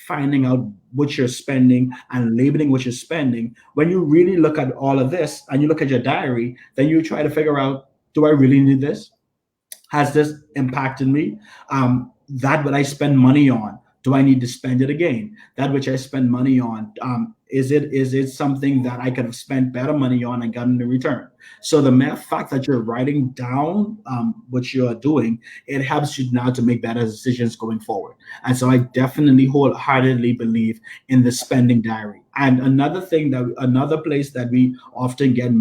Speaker 7: finding out what you're spending and labeling what you're spending, when you really look at all of this and you look at your diary, then you try to figure out, do I really need this? Has this impacted me? That what I spend money on, do I need to spend it again? That which I spend money on, is it something that I could have spent better money on and gotten in return? So the mere fact that you're writing down what you're doing, it helps you now to make better decisions going forward. And so I definitely wholeheartedly believe in the spending diary. And another place that we often get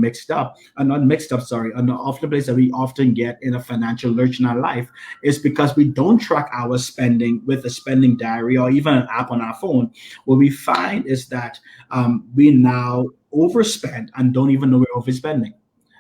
Speaker 7: place that we often get in a financial lurch in our life is because we don't track our spending with a spending diary or even an app on our phone. What we find is that we now overspend and don't even know we're overspending.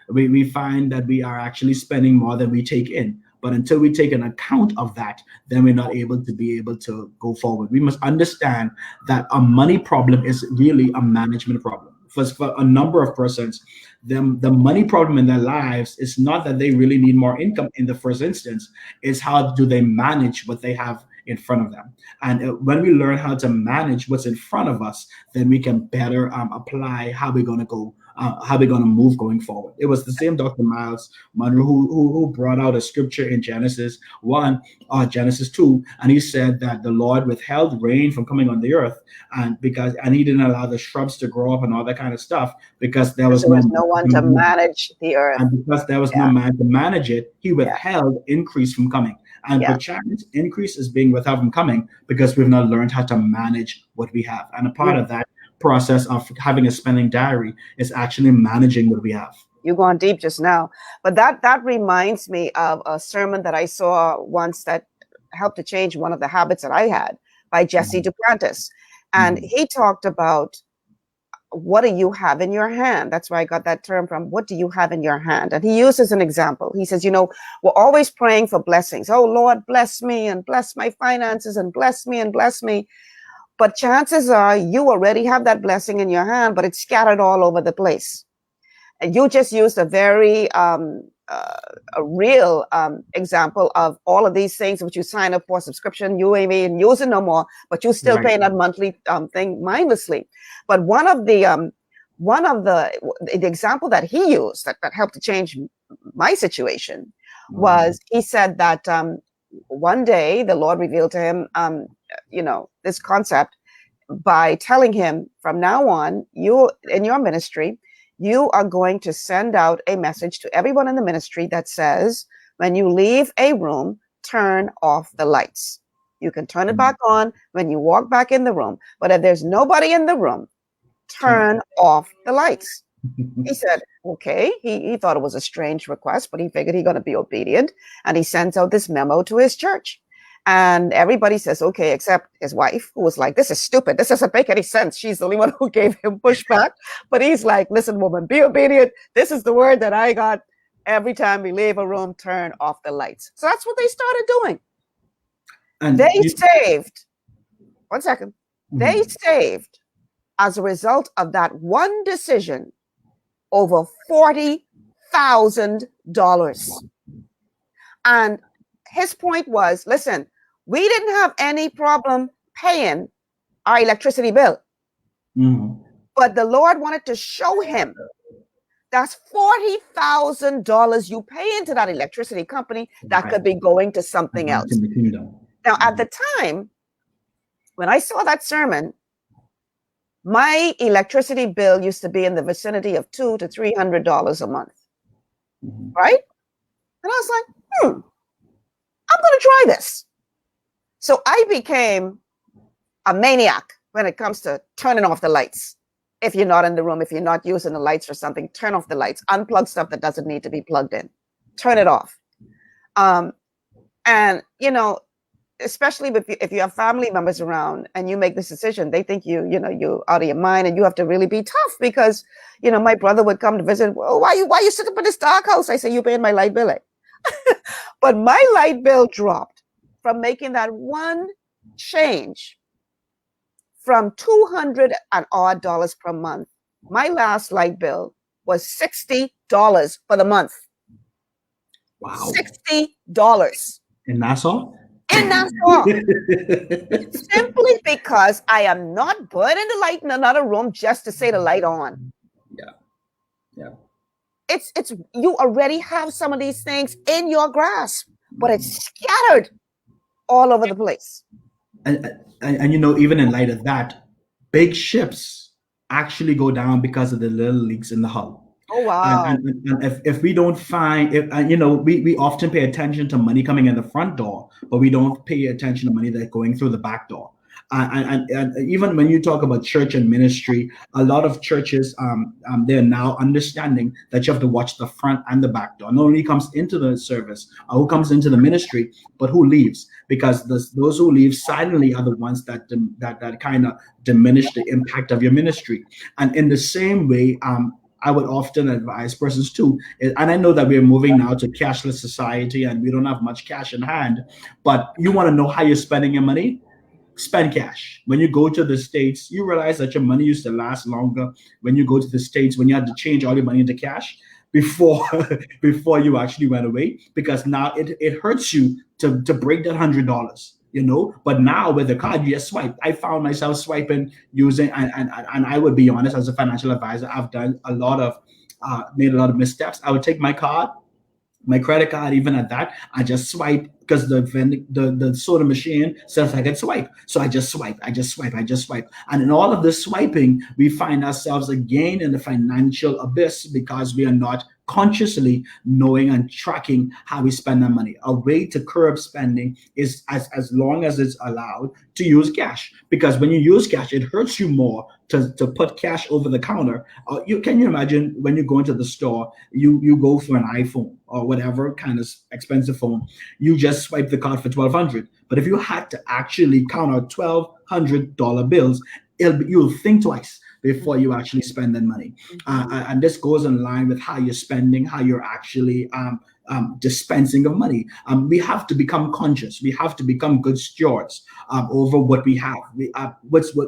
Speaker 7: We find that we are actually spending more than we take in. But until we take an account of that, then we're not able to go forward. We must understand that a money problem is really a management problem. For a number of persons, the money problem in their lives is not that they really need more income in the first instance. It's how do they manage what they have in front of them. And when we learn how to manage what's in front of us, then we can better apply how we're going to go, how we're going to move going forward. It was the same Dr. Miles Monroe who brought out a scripture in Genesis 1, Genesis 2, and he said that the Lord withheld rain from coming on the earth, and he didn't allow the shrubs to grow up and all that kind of stuff because there was
Speaker 6: no one to manage the earth.
Speaker 7: And because there was no man to manage it, he withheld increase from coming. And perchance increase is being withheld from coming because we've not learned how to manage what we have. And a part of that process of having a spending diary is actually managing what we have.
Speaker 6: You're going deep just now. But that reminds me of a sermon that I saw once that helped to change one of the habits that I had by Jesse Duplantis. And he talked about, what do you have in your hand? That's where I got that term from. What do you have in your hand? And he uses an example. He says, we're always praying for blessings. Oh, Lord, bless me and bless my finances and bless me and bless me. But chances are you already have that blessing in your hand, but it's scattered all over the place. And you just used a very a real example of all of these things which you sign up for subscription, you ain't even using no more, but you still paying that monthly thing mindlessly. But one of the example that he used that helped to change my situation was, he said that one day the Lord revealed to him, this concept by telling him, from now on, you in your ministry, you are going to send out a message to everyone in the ministry that says, when you leave a room, turn off the lights. You can turn it back on when you walk back in the room. But if there's nobody in the room, turn off the lights. He said, okay. He thought it was a strange request, but he figured he's going to be obedient. And he sends out this memo to his church. And everybody says, okay, except his wife, who was like, this is stupid. This doesn't make any sense. She's the only one who gave him pushback. But he's like, listen, woman, be obedient. This is the word that I got. Every time we leave a room, turn off the lights. So that's what they started doing. And they saved, one second, they saved, as a result of that one decision, over $40,000. And his point was, listen, we didn't have any problem paying our electricity bill. But the Lord wanted to show him that's $40,000 you pay into that electricity company that could be going to something else. Now, at the time, when I saw that sermon, my electricity bill used to be in the vicinity of $200 to $300 a month. Right? And I was like, I'm going to try this. So I became a maniac when it comes to turning off the lights. If you're not in the room, if you're not using the lights for something, turn off the lights, unplug stuff that doesn't need to be plugged in, turn it off. And, especially if you have family members around and you make this decision, they think you're out of your mind, and you have to really be tough because, my brother would come to visit. Well, why you sitting up in this dark house? I say, you paying my light bill. But my light bill dropped from making that one change from $200 and odd per month. My last light bill was $60 for the month. Wow. $60.
Speaker 7: In Nassau?
Speaker 6: In Nassau. Simply because I am not burning the light in another room just to say the light on.
Speaker 7: Yeah.
Speaker 6: It's you already have some of these things in your grasp, but it's scattered all over the place.
Speaker 7: And even in light of that, big ships actually go down because of the little leaks in the hull.
Speaker 6: Oh wow!
Speaker 7: And if we don't find, we often pay attention to money coming in the front door, but we don't pay attention to money that's going through the back door. And even when you talk about church and ministry, a lot of churches, they're now understanding that you have to watch the front and the back door. Not only comes into the service, or who comes into the ministry, but who leaves. Because those who leave silently are the ones that kind of diminish the impact of your ministry. And in the same way, I would often advise persons too, and I know that we're moving now to cashless society and we don't have much cash in hand, but you want to know how you're spending your money? Spend cash. When you go to the States, you realize that your money used to last longer when you go to the States, when you had to change all your money into cash before before you actually went away, because now it hurts you to break that $100. But now with the card, you just swipe. I found myself swiping using, and I would be honest, as a financial advisor, I've done made a lot of missteps. I would take my card, my credit card, even at that, I just swipe because the soda machine says I can swipe. So I just swipe. And in all of this swiping, we find ourselves again in the financial abyss because we are not consciously knowing and tracking how we spend our money. A way to curb spending is as long as it's allowed to use cash, because when you use cash, it hurts you more to put cash over the counter. Can you imagine when you go into the store, you go for an iPhone or whatever kind of expensive phone, you just swipe the card for $1,200. But if you had to actually count out $1,200 bills, you'll think twice before you actually spend that money. And this goes in line with how you're spending, how you're actually dispensing of money. We have to become conscious. We have to become good stewards over what we have.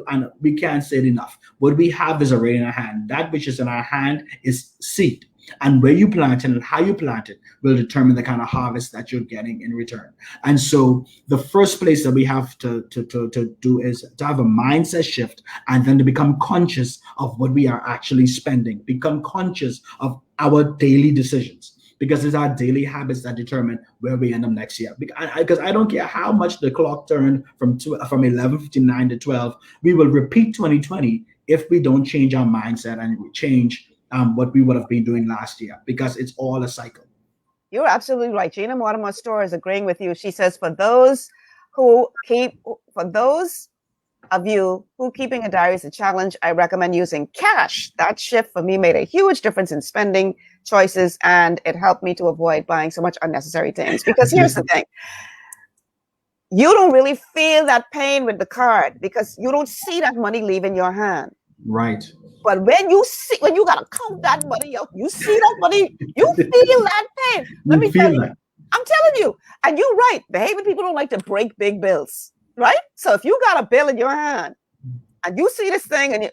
Speaker 7: And we can't say it enough. What we have is already in our hand. That which is in our hand is seed. And where you plant it and how you plant it will determine the kind of harvest that you're getting in return. And so the first place that we have to do is to have a mindset shift, and then to become conscious of what we are actually spending, become conscious of our daily decisions, because it's our daily habits that determine where we end up next year. Because I don't care how much the clock turned from 11:59 to 12, we will repeat 2020 if we don't change our mindset and change what we would have been doing last year, because it's all a cycle.
Speaker 6: You're absolutely right. Gina Mortimer Store is agreeing with you. She says, for those of you who keeping a diary is a challenge, I recommend using cash. That shift for me made a huge difference in spending choices, and it helped me to avoid buying so much unnecessary things. Because here's the thing. You don't really feel that pain with the card because you don't see that money leaving your hand.
Speaker 7: Right.
Speaker 6: But when you gotta count that money out, you see that money, you feel that pain. Let me tell you, I'm telling you, and you're right. Behaving people don't like to break big bills, right? So if you got a bill in your hand and you see this thing and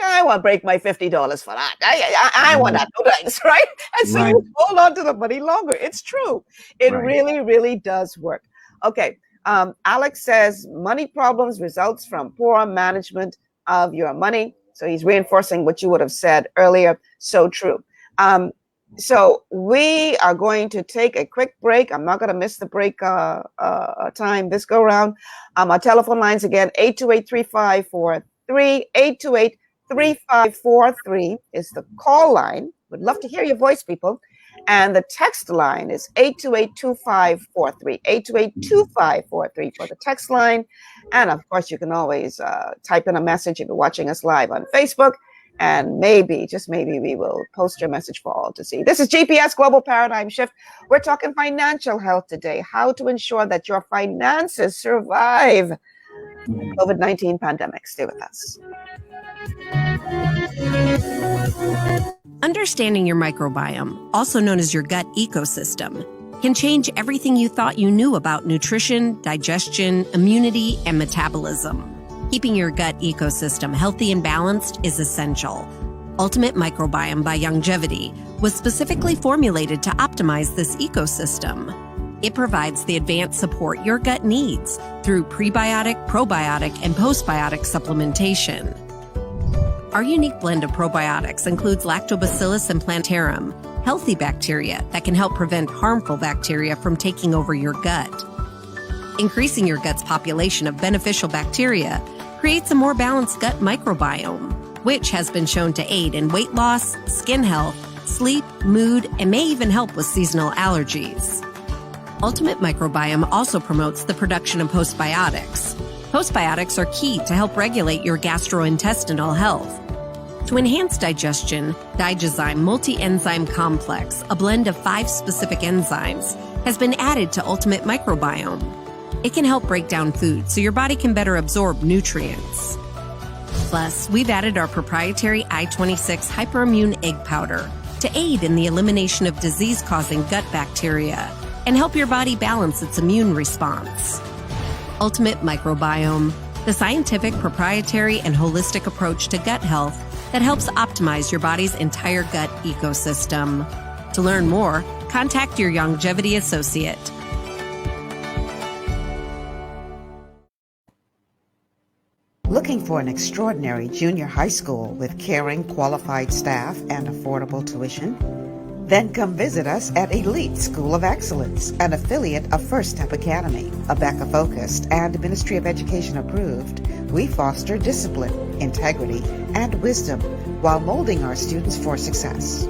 Speaker 6: I want to break my $50 for that. I want that, no thanks, right? And so you hold on to the money longer. It's true. It really, really does work. Okay. Alex says money problems results from poor management of your money. So he's reinforcing what you would have said earlier. So true. So we are going to take a quick break. I'm not going to miss the break time this go round. Our telephone lines again, 828-3543, 828-3543 is the call line. Would love to hear your voice, people. And the text line is 828-2543, 828-2543 for the text line. And of course, you can always type in a message if you're watching us live on Facebook. And maybe, just maybe, we will post your message for all to see. This is GPS Global Paradigm Shift. We're talking financial health today, how to ensure that your finances survive the COVID-19 pandemic. Stay with us.
Speaker 10: Understanding your microbiome, also known as your gut ecosystem, can change everything you thought you knew about nutrition, digestion, immunity, and metabolism. Keeping your gut ecosystem healthy and balanced is essential. Ultimate Microbiome by Longevity was specifically formulated to optimize this ecosystem. It provides the advanced support your gut needs through prebiotic, probiotic, and postbiotic supplementation. Our unique blend of probiotics includes Lactobacillus and Plantarum, healthy bacteria that can help prevent harmful bacteria from taking over your gut. Increasing your gut's population of beneficial bacteria creates a more balanced gut microbiome, which has been shown to aid in weight loss, skin health, sleep, mood, and may even help with seasonal allergies. Ultimate Microbiome also promotes the production of postbiotics. Postbiotics are key to help regulate your gastrointestinal health. To enhance digestion, Digizyme Multi-Enzyme Complex, a blend of 5 specific enzymes, has been added to Ultimate Microbiome. It can help break down food so your body can better absorb nutrients. Plus, we've added our proprietary I-26 hyperimmune egg powder to aid in the elimination of disease-causing gut bacteria and help your body balance its immune response. Ultimate Microbiome, the scientific, proprietary, and holistic approach to gut health that helps optimize your body's entire gut ecosystem. To learn more, contact your longevity associate.
Speaker 5: Looking for an extraordinary junior high school with caring, qualified staff and affordable tuition? Then come visit us at Elite School of Excellence, an affiliate of First Step Academy. ABECA-focused and Ministry of Education approved, we foster discipline, integrity, and wisdom while molding our students for success.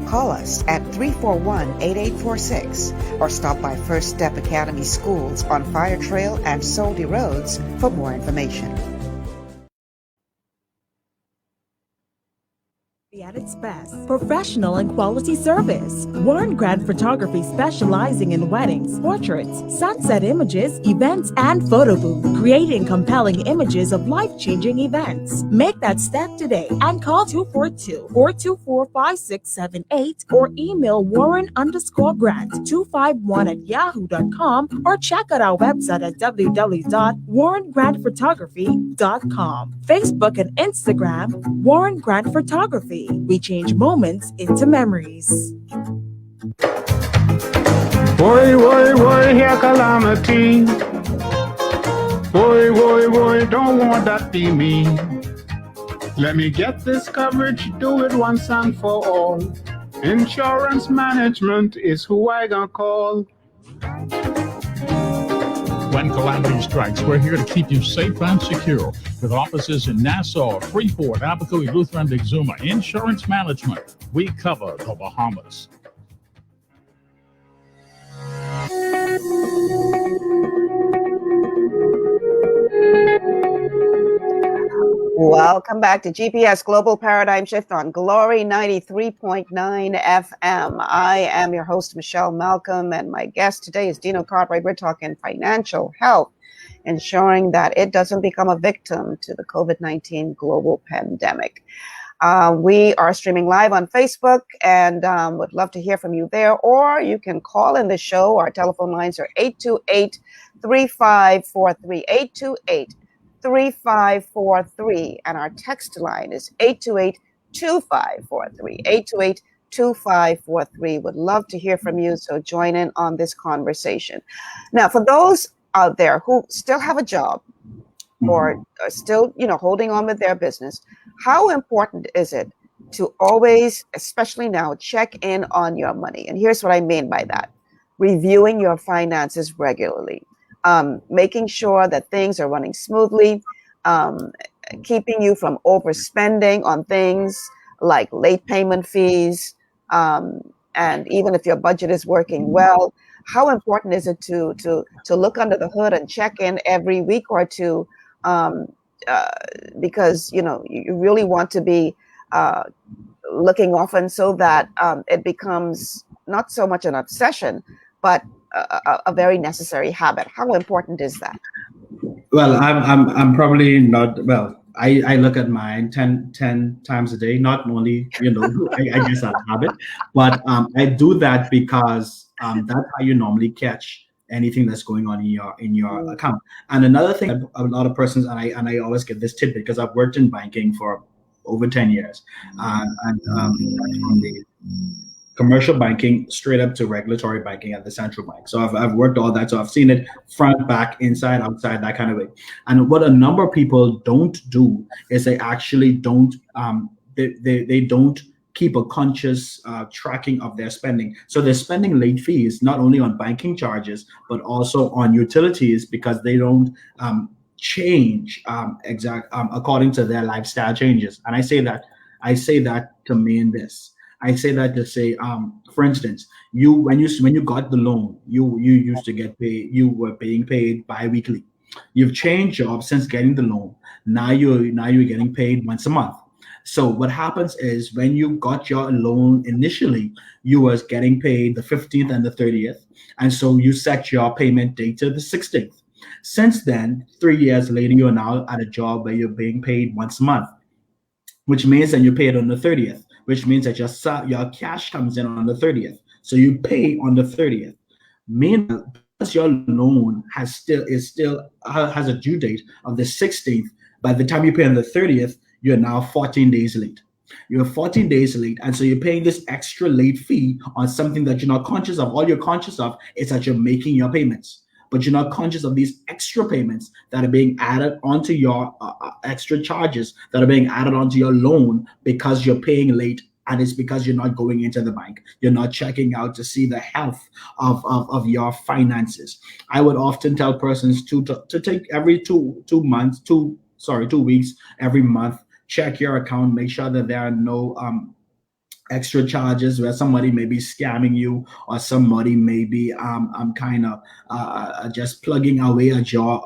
Speaker 5: Call us at 341-8846 or stop by First Step Academy Schools on Fire Trail and Soldy Roads for more information.
Speaker 12: At its best, professional and quality service. Warren Grant Photography, specializing in weddings, portraits, sunset images, events, and photo booth, creating compelling images of life-changing events. Make that step today and call 242-424-5678 or email Warren_Grant251@yahoo.com or check out our website at www.warrengrantphotography.com. Facebook and Instagram, Warren Grant Photography. We change moments into memories.
Speaker 13: Boy, boy, boy, here calamity. Boy, boy, boy, don't want that be me. Let me get this coverage, do it once and for all. Insurance management is who I gonna call.
Speaker 14: When calamity strikes, we're here to keep you safe and secure. With offices in Nassau, Freeport, Abacoy, Lutheran, and Exuma. Insurance management. We cover the Bahamas.
Speaker 6: Welcome back to GPS Global Paradigm Shift on Glory 93.9 FM. I am your host, Michelle Malcolm, and my guest today is Dino Cartwright. We're talking financial health, ensuring that it doesn't become a victim to the COVID-19 global pandemic. We are streaming live on Facebook and would love to hear from you there, or you can call in the show. Our telephone lines are 828-3543, 828-3543, and our text line is 828-2543, 828-2543. Would love to hear from you, so join in on this conversation. Now, for those out there who still have a job or are still, holding on with their business, how important is it to always, especially now, check in on your money? And here's what I mean by that. Reviewing your finances regularly. Making sure that things are running smoothly, keeping you from overspending on things like late payment fees, and even if your budget is working well, how important is it to look under the hood and check in every week or two, because you really want to be looking often so that it becomes not so much an obsession, but a very necessary habit. How important is that?
Speaker 7: Well, I'm probably not. Well, I look at mine 10 times a day. Not only I guess I have it, but I do that because that's how you normally catch anything that's going on in your account. And another thing, a lot of persons, and I always get this tidbit because I've worked in banking for over 10 years, and from the commercial banking straight up to regulatory banking at the central bank. So I've worked all that. So I've seen it front, back, inside, outside, that kind of way. And what a number of people don't do is they actually don't, they don't keep a conscious tracking of their spending. So they're spending late fees, not only on banking charges, but also on utilities because they don't change according to their lifestyle changes. And I say that to mean this. I say that to say, for instance, when you got the loan, you used to get paid. You were being paid bi-weekly. You've changed jobs since getting the loan. Now you're getting paid once a month. So what happens is when you got your loan initially, you was getting paid the 15th and the 30th, and so you set your payment date to the 16th. Since then, 3 years later, you're now at a job where you're being paid once a month, which means that you pay it on the 30th, which means that your cash comes in on the 30th. So you pay on the 30th. Meanwhile, because your loan has a due date of the 16th, by the time you pay on the 30th, you're now 14 days late. You're 14 days late, and so you're paying this extra late fee on something that you're not conscious of. All you're conscious of is that you're making your payments, but you're not conscious of these extra payments that are being added onto your extra charges that are being added onto your loan because you're paying late. And it's because you're not going into the bank. You're not checking out to see the health of your finances. I would often tell persons to take every 2 weeks, every month, check your account, make sure that there are no extra charges where somebody may be scamming you, or somebody may be kind of just plugging away at your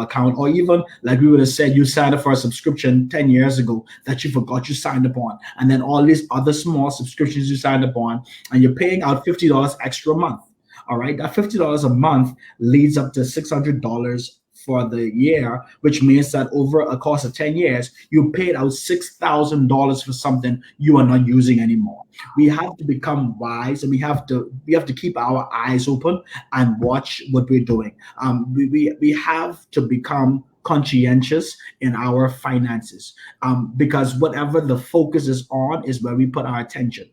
Speaker 7: account, or even like we would have said, you signed up for a subscription 10 years ago that you forgot you signed up on, and then all these other small subscriptions you signed up on, and you're paying out $50 extra a month. All right, that $50 a month leads up to $600 for the year, which means that over a course of 10 years, you paid out $6,000 for something you are not using anymore. We have to become wise, and we have to keep our eyes open and watch what we're doing. We have to become conscientious in our finances, because whatever the focus is on is where we put our attention.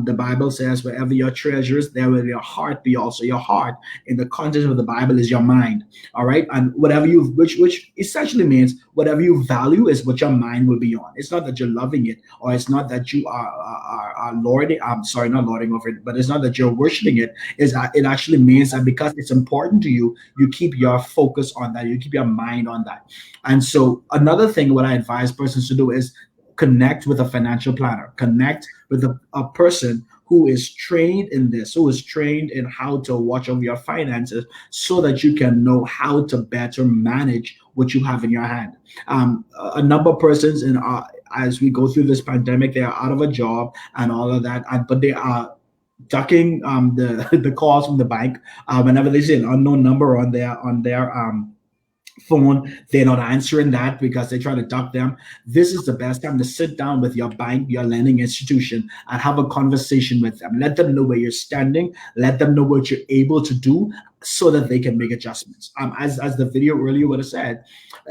Speaker 7: The Bible says, wherever your treasure is, there will your heart be also. Your heart, in the context of the Bible, is your mind. All right, and whatever which essentially means whatever you value is what your mind will be on. It's not that you're loving it, or it's not that you are lording. I'm sorry, not lording over it, but it's not that you're worshiping it. It actually means that because it's important to you, you keep your focus on that. You keep your mind on that. And so another thing what I advise persons to do is connect with a financial planner, connect with a person who is trained in this, who is trained in how to watch over your finances, so that you can know how to better manage what you have in your hand. A number of persons as we go through this pandemic, they are out of a job and all of that, but they are ducking the calls from the bank. Whenever they see an unknown number on their phone, they're not answering that because they try to duck them. This is the best time to sit down with your bank, your lending institution, and have a conversation with them. Let them know where you're standing. Let them know what you're able to do, so that they can make adjustments. As the video earlier would have said,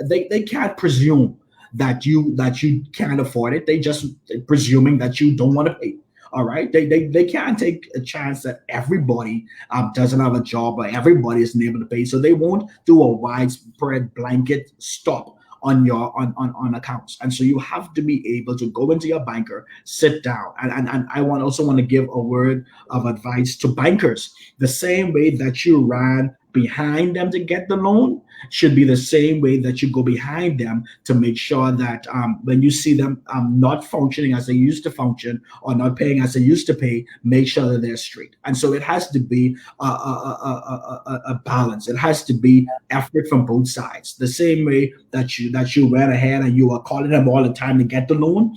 Speaker 7: they can't presume that you can't afford it. They just presuming that you don't want to pay. All right, they can't take a chance that everybody doesn't have a job, or everybody isn't able to pay. So they won't do a widespread blanket stop on your on accounts. And so you have to be able to go into your banker, sit down, and I also want to give a word of advice to bankers. The same way that you ran behind them to get the loan should be the same way that you go behind them to make sure that when you see them not functioning as they used to function, or not paying as they used to pay, make sure that they're straight. And so it has to be a balance. It has to be effort from both sides. The same way that you ran ahead and you are calling them all the time to get the loan,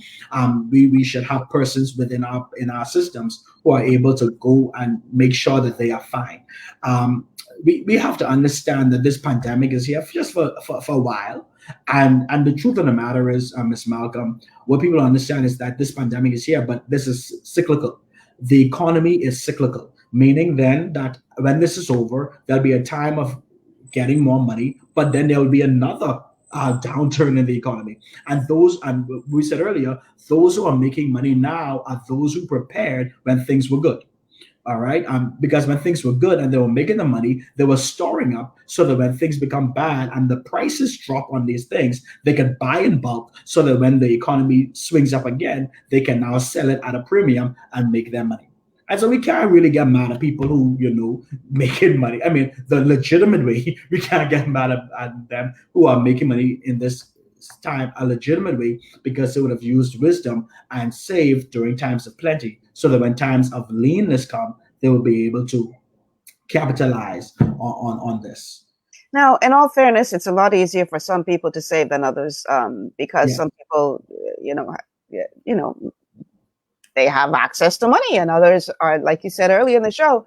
Speaker 7: we should have persons within our systems who are able to go and make sure that they are fine. We have to understand that this pandemic is here just for a while. And the truth of the matter is, Ms. Malcolm, what people understand is that this pandemic is here, but this is cyclical. The economy is cyclical, meaning then that when this is over, there'll be a time of getting more money, but then there will be another downturn in the economy. And we said earlier, those who are making money now are those who prepared when things were good. All right. Because when things were good and they were making the money, they were storing up, so that when things become bad and the prices drop on these things, they can buy in bulk, so that when the economy swings up again, they can now sell it at a premium and make their money. And so we can't really get mad at people who, making money. I mean, the legitimate way, we can't get mad at them who are making money in this time a legitimate way, because they would have used wisdom and saved during times of plenty, so that when times of leanness come, they will be able to capitalize on this.
Speaker 6: Now, in all fairness, it's a lot easier for some people to save than others, because some people, they have access to money, and others are, like you said earlier in the show,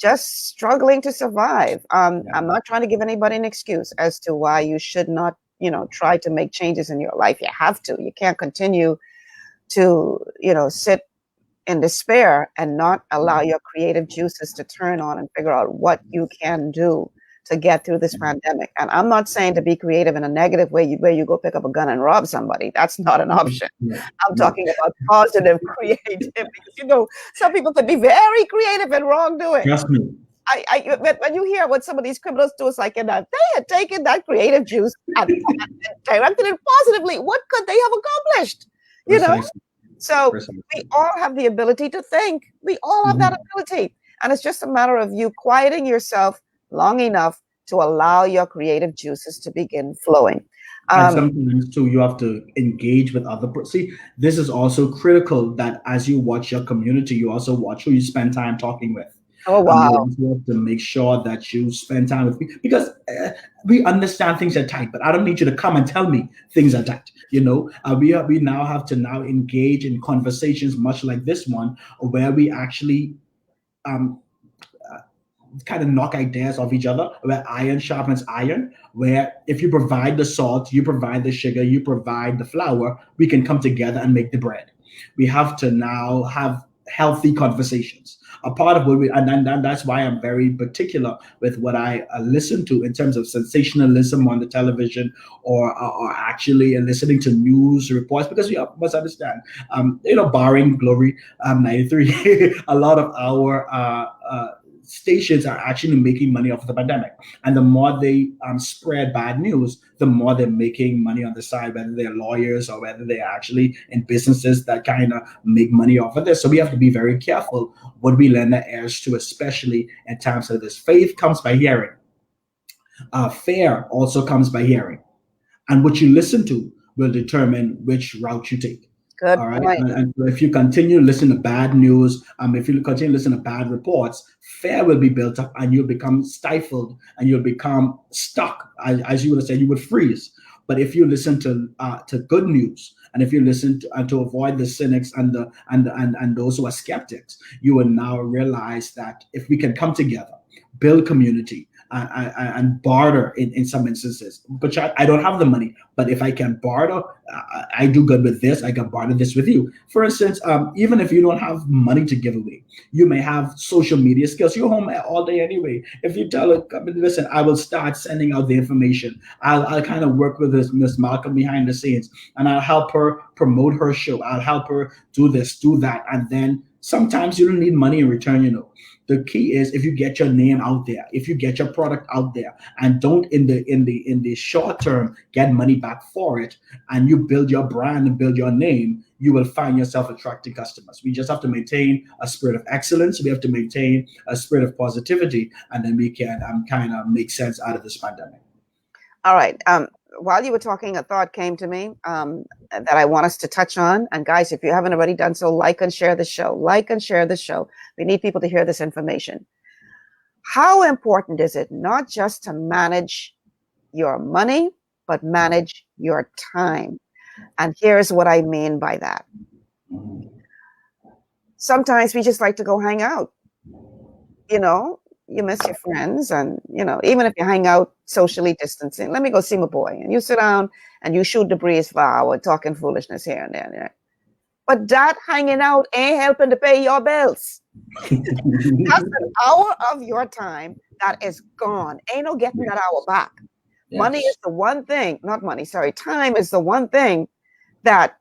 Speaker 6: just struggling to survive. I'm not trying to give anybody an excuse as to why you should not, try to make changes in your life. You have to. You can't continue to, sit in despair and not allow your creative juices to turn on and figure out what you can do to get through this pandemic. And I'm not saying to be creative in a negative way, where you go pick up a gun and rob somebody. That's not an option. I'm talking about positive creativity. Some people could be very creative in wrongdoing.
Speaker 7: Trust me.
Speaker 6: When you hear what some of these criminals do, it's like, they had taken that creative juice and directed it positively. What could they have accomplished? So we all have the ability to think. We all have that ability. And it's just a matter of you quieting yourself long enough to allow your creative juices to begin flowing.
Speaker 7: And sometimes too, you have to engage with other people. See, this is also critical, that as you watch your community, you also watch who you spend time talking with.
Speaker 6: Oh, wow.
Speaker 7: You have to make sure that you spend time with people, because we understand things are tight, but I don't need you to come and tell me things are tight. We now have to engage in conversations much like this one, where we actually kind of knock ideas off each other, where iron sharpens iron, where if you provide the salt, you provide the sugar, you provide the flour, we can come together and make the bread. We have to now have healthy conversations. A part of what and that's why I'm very particular with what I listen to in terms of sensationalism on the television, or actually listening to news reports, because we must understand, barring Glory 93, a lot of our stations are actually making money off of the pandemic, and the more they spread bad news, the more they're making money on the side, whether they're lawyers or whether they're actually in businesses that kind of make money off of this. So we have to be very careful what we lend our ears to, especially in times of this. Faith comes by hearing. Fear also comes by hearing, and what you listen to will determine which route you take.
Speaker 6: Good.
Speaker 7: All right. And if you continue to listen to bad news, if you continue to listen to bad reports, fear will be built up, and you'll become stifled, and you'll become stuck. As you would have said, you would freeze. But if you listen to good news, and if you listen to avoid the cynics and those who are skeptics, you will now realize that if we can come together, build community, and barter in some instances. But I don't have the money, but if I can barter, I do good with this, I can barter this with you. For instance, even if you don't have money to give away, you may have social media skills. You're home all day anyway. If you tell her, listen, I will start sending out the information. I'll kind of work with Miss Malcolm behind the scenes, and I'll help her promote her show. I'll help her do this, do that. And then sometimes you don't need money in return, The key is, if you get your name out there, if you get your product out there, and don't in the short term get money back for it, and you build your brand and build your name, you will find yourself attracting customers. We just have to maintain a spirit of excellence. We have to maintain a spirit of positivity, and then we can kind of make sense out of this pandemic.
Speaker 6: All right. While you were talking, a thought came to me that I want us to touch on. And guys, if you haven't already done so, like and share the show. Like and share the show. We need people to hear this information. How important is it not just to manage your money, but manage your time? And here's what I mean by that. Sometimes we just like to go hang out. You miss your friends, and even if you hang out socially distancing, let me go see my boy, and you sit down and you shoot the breeze for an hour talking foolishness here and there. But that hanging out ain't helping to pay your bills. That's an hour of your time that is gone. Ain't no getting that hour back. Yes. Money is the one thing, not money, sorry, time is the one thing that,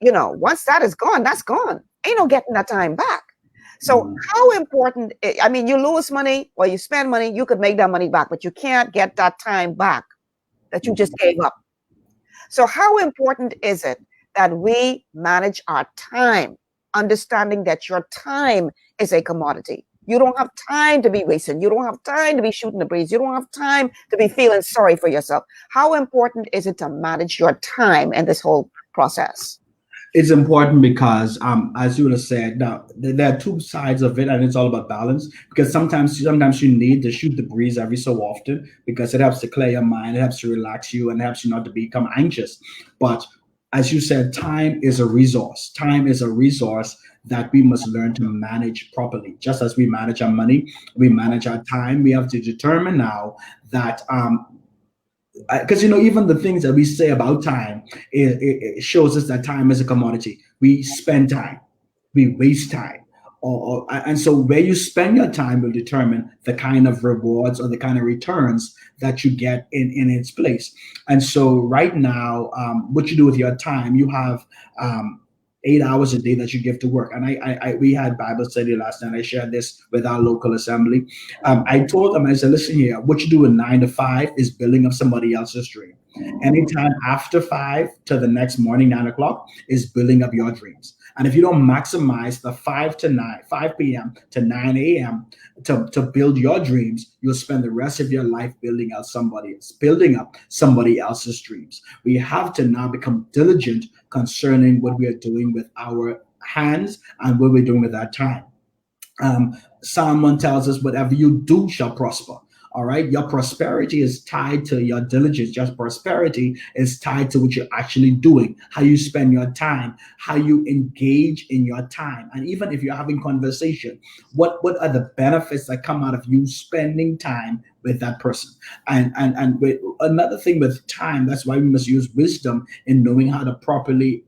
Speaker 6: once that is gone, that's gone. Ain't no getting that time back. So how important, you lose money or you spend money, you could make that money back, but you can't get that time back that you just gave up. So how important is it that we manage our time, understanding that your time is a commodity? You don't have time to be wasting. You don't have time to be shooting the breeze. You don't have time to be feeling sorry for yourself. How important is it to manage your time in this whole process?
Speaker 7: It's important because, as you would have said, now there are two sides of it, and it's all about balance. Because sometimes you need to shoot the breeze every so often, because it helps to clear your mind, it helps to relax you, and it helps you not to become anxious. But as you said, time is a resource. Time is a resource that we must learn to manage properly. Just as we manage our money, we manage our time. We have to determine now that because even the things that we say about time, it shows us that time is a commodity. We spend time, we waste time, and so where you spend your time will determine the kind of rewards or the kind of returns that you get in its place. And so right now, what you do with your time, you have 8 hours a day that you give to work. And we had Bible study last night. I shared this with our local assembly. I told them, I said, listen here, what you do in 9 to 5 is building up somebody else's dream. Anytime after 5 to the next morning, 9 o'clock, is building up your dreams. And if you don't maximize the 5 p.m. to 9 a.m. to build your dreams, you'll spend the rest of your life building up somebody else's dreams. We have to now become diligent concerning what we are doing with our hands and what we're doing with our time. Psalm 1 tells us, whatever you do shall prosper. All right. Your prosperity is tied to your diligence. Your prosperity is tied to what you're actually doing, how you spend your time, how you engage in your time. And even if you're having conversation, what are the benefits that come out of you spending time with that person? And with another thing with time, that's why we must use wisdom in knowing how to properly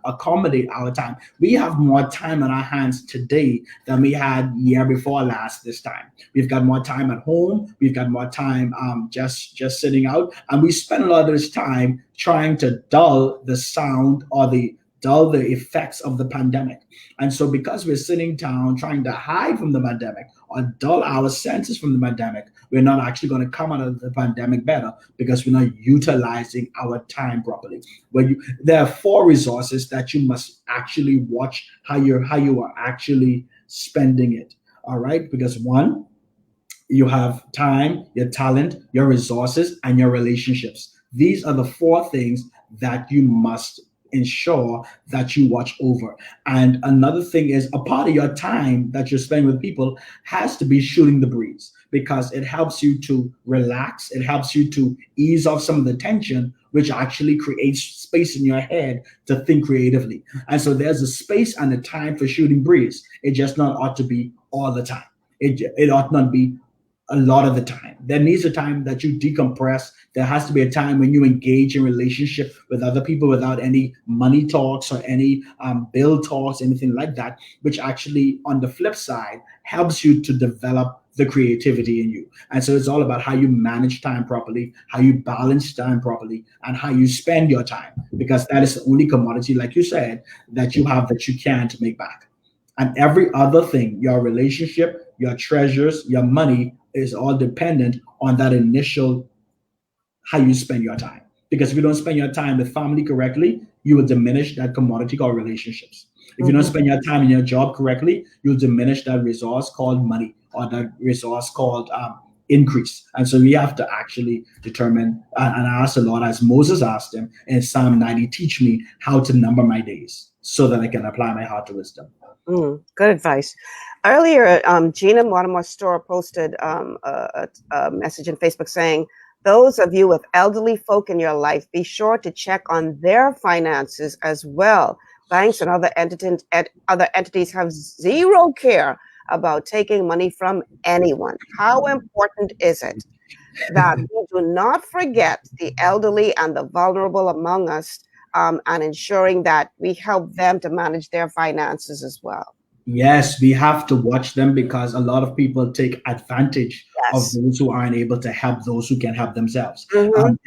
Speaker 7: accommodate our time. We have more time on our hands today than we had year before last this time. We've got more time at home. We've got more time just sitting out. And we spend a lot of this time trying to dull the sound or dull the effects of the pandemic. And so because we're sitting down trying to hide from the pandemic or dull our senses from the pandemic, we're not actually going to come out of the pandemic better because we're not utilizing our time properly. There are 4 resources that you must actually watch how you are actually spending it. All right, because 1, you have time, your talent, your resources, and your relationships. These are the 4 things that you must ensure that you watch over. And another thing is, a part of your time that you're spending with people has to be shooting the breeze, because it helps you to relax. It helps you to ease off some of the tension, which actually creates space in your head to think creatively. And so there's a space and a time for shooting breeze. It just not ought to be all the time. It ought not be a lot of the time. There needs a time that you decompress. There has to be a time when you engage in relationship with other people without any money talks or any bill talks, anything like that, which actually, on the flip side, helps you to develop the creativity in you. And so it's all about how you manage time properly, how you balance time properly, and how you spend your time, because that is the only commodity, like you said, that you have that you can't make back. And every other thing, your relationship, your treasures, your money, is all dependent on that initial, how you spend your time. Because if you don't spend your time with family correctly, you will diminish that commodity called relationships. If you don't spend your time in your job correctly, you'll diminish that resource called money, or that resource called increase. And so we have to actually determine and ask the Lord, as Moses asked him in Psalm 90, teach me how to number my days so that I can apply my heart to wisdom.
Speaker 6: Good advice. Earlier, Gina Mortimer Store posted a message on Facebook saying, those of you with elderly folk in your life, be sure to check on their finances as well. Banks and other entities have zero care about taking money from anyone. How important is it that we do not forget the elderly and the vulnerable among us, and ensuring that we help them to manage their finances as well?
Speaker 7: Yes, we have to watch them, because a lot of people take advantage of those who aren't able to help those who can help themselves.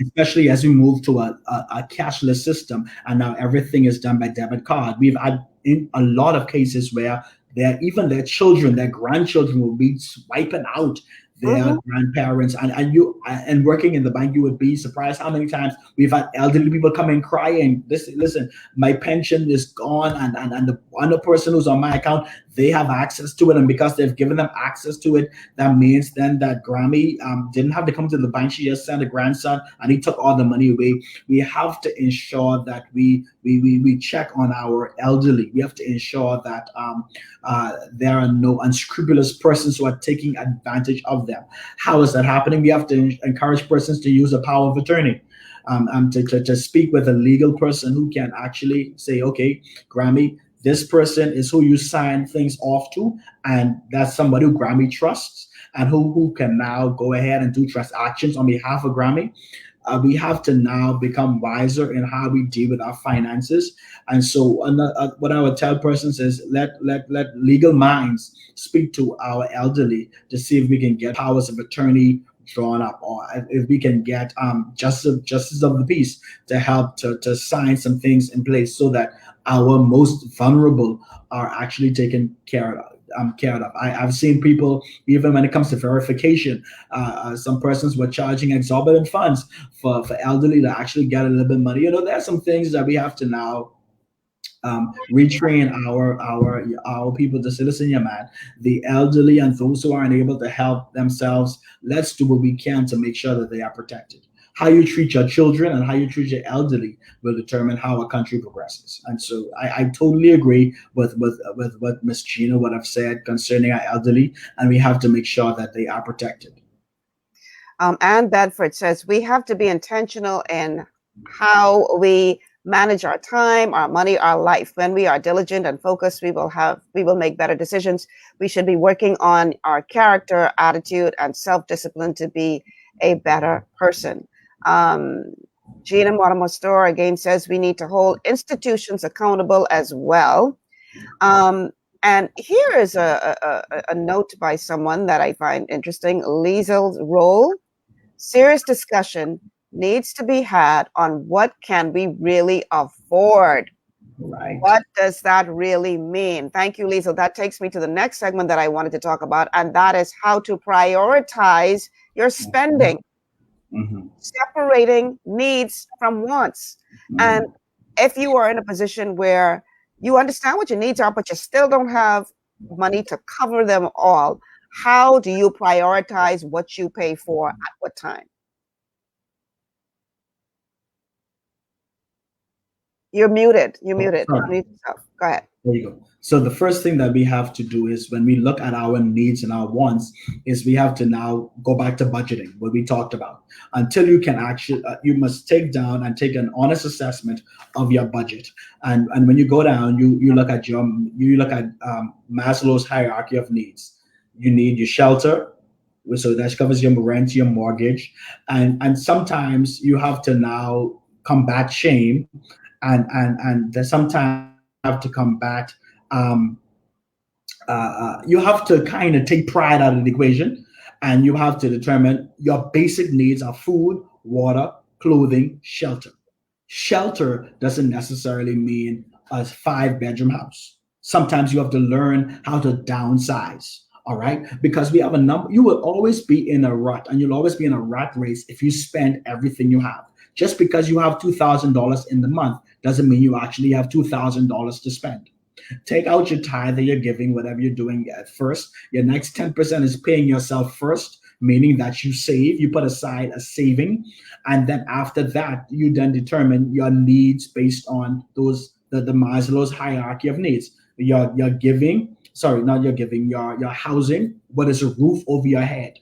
Speaker 7: Especially as we move to a cashless system, and now everything is done by debit card. We've had in a lot of cases where even their children, their grandchildren will be swiping out their grandparents, and working in the bank, you would be surprised how many times we've had elderly people come in crying. Listen, my pension is gone, and the other person who's on my account, they have access to it, and because they've given them access to it, that means then that Grammy didn't have to come to the bank. She just sent a grandson, and he took all the money away. We have to ensure that we check on our elderly. We have to ensure that there are no unscrupulous persons who are taking advantage of them. How is that happening? We have to encourage persons to use a power of attorney. to speak with a legal person who can actually say, okay, Grammy, this person is who you sign things off to, and that's somebody who Grammy trusts and who can now go ahead and do transactions on behalf of Grammy. We have to now become wiser in how we deal with our finances. And so what I would tell persons is let legal minds speak to our elderly to see if we can get powers of attorney drawn up, or if we can get justice of the peace to help to sign some things in place so that our most vulnerable are actually taken care of. I've seen people, even when it comes to verification, some persons were charging exorbitant funds for elderly to actually get a little bit of money. There are some things that we have to now retrain our people to say, listen, yeah, man, the elderly and those who aren't able to help themselves, let's do what we can to make sure that they are protected. How you treat your children and how you treat your elderly will determine how a country progresses. And so I totally agree with what Ms. Gina would have said concerning our elderly, and we have to make sure that they are protected.
Speaker 6: Ann Bedford says we have to be intentional in how we manage our time, our money, our life. When we are diligent and focused, we will make better decisions. We should be working on our character, attitude, and self-discipline to be a better person. Gina Motomostor again says we need to hold institutions accountable as well. And here is a note by someone that I find interesting. Liesel's role. Serious discussion needs to be had on what can we really afford.
Speaker 7: Right.
Speaker 6: What does that really mean? Thank you, Liesel. That takes me to the next segment that I wanted to talk about, and that is how to prioritize your spending. Separating needs from wants. And if you are in a position where you understand what your needs are, but you still don't have money to cover them all, how do you prioritize what you pay for at what time? You're muted. You're muted. Unmute yourself. Go ahead.
Speaker 7: There you go. So the first thing that we have to do is when we look at our needs and our wants is we have to now go back to budgeting, what we talked about. Until you can actually, you must take down and take an honest assessment of your budget. And when you go down, you look at Maslow's hierarchy of needs. You need your shelter, so that covers your rent, your mortgage, and sometimes you have to now combat shame, and sometimes have to combat. You have to kind of take pride out of the equation, and you have to determine your basic needs are food, water, clothing, shelter. Shelter doesn't necessarily mean a 5-bedroom house. Sometimes you have to learn how to downsize. All right, because we have a number. You will always be in a rut, and you'll always be in a rat race if you spend everything you have. Just because you have $2,000 in the month doesn't mean you actually have $2,000 to spend. Take out your tithe that you're giving, whatever you're doing at first. Your next 10% is paying yourself first, meaning that you save, you put aside a saving. And then after that, you then determine your needs based on the Maslow's hierarchy of needs. Your giving, sorry, not your giving, your housing, what is a roof over your head?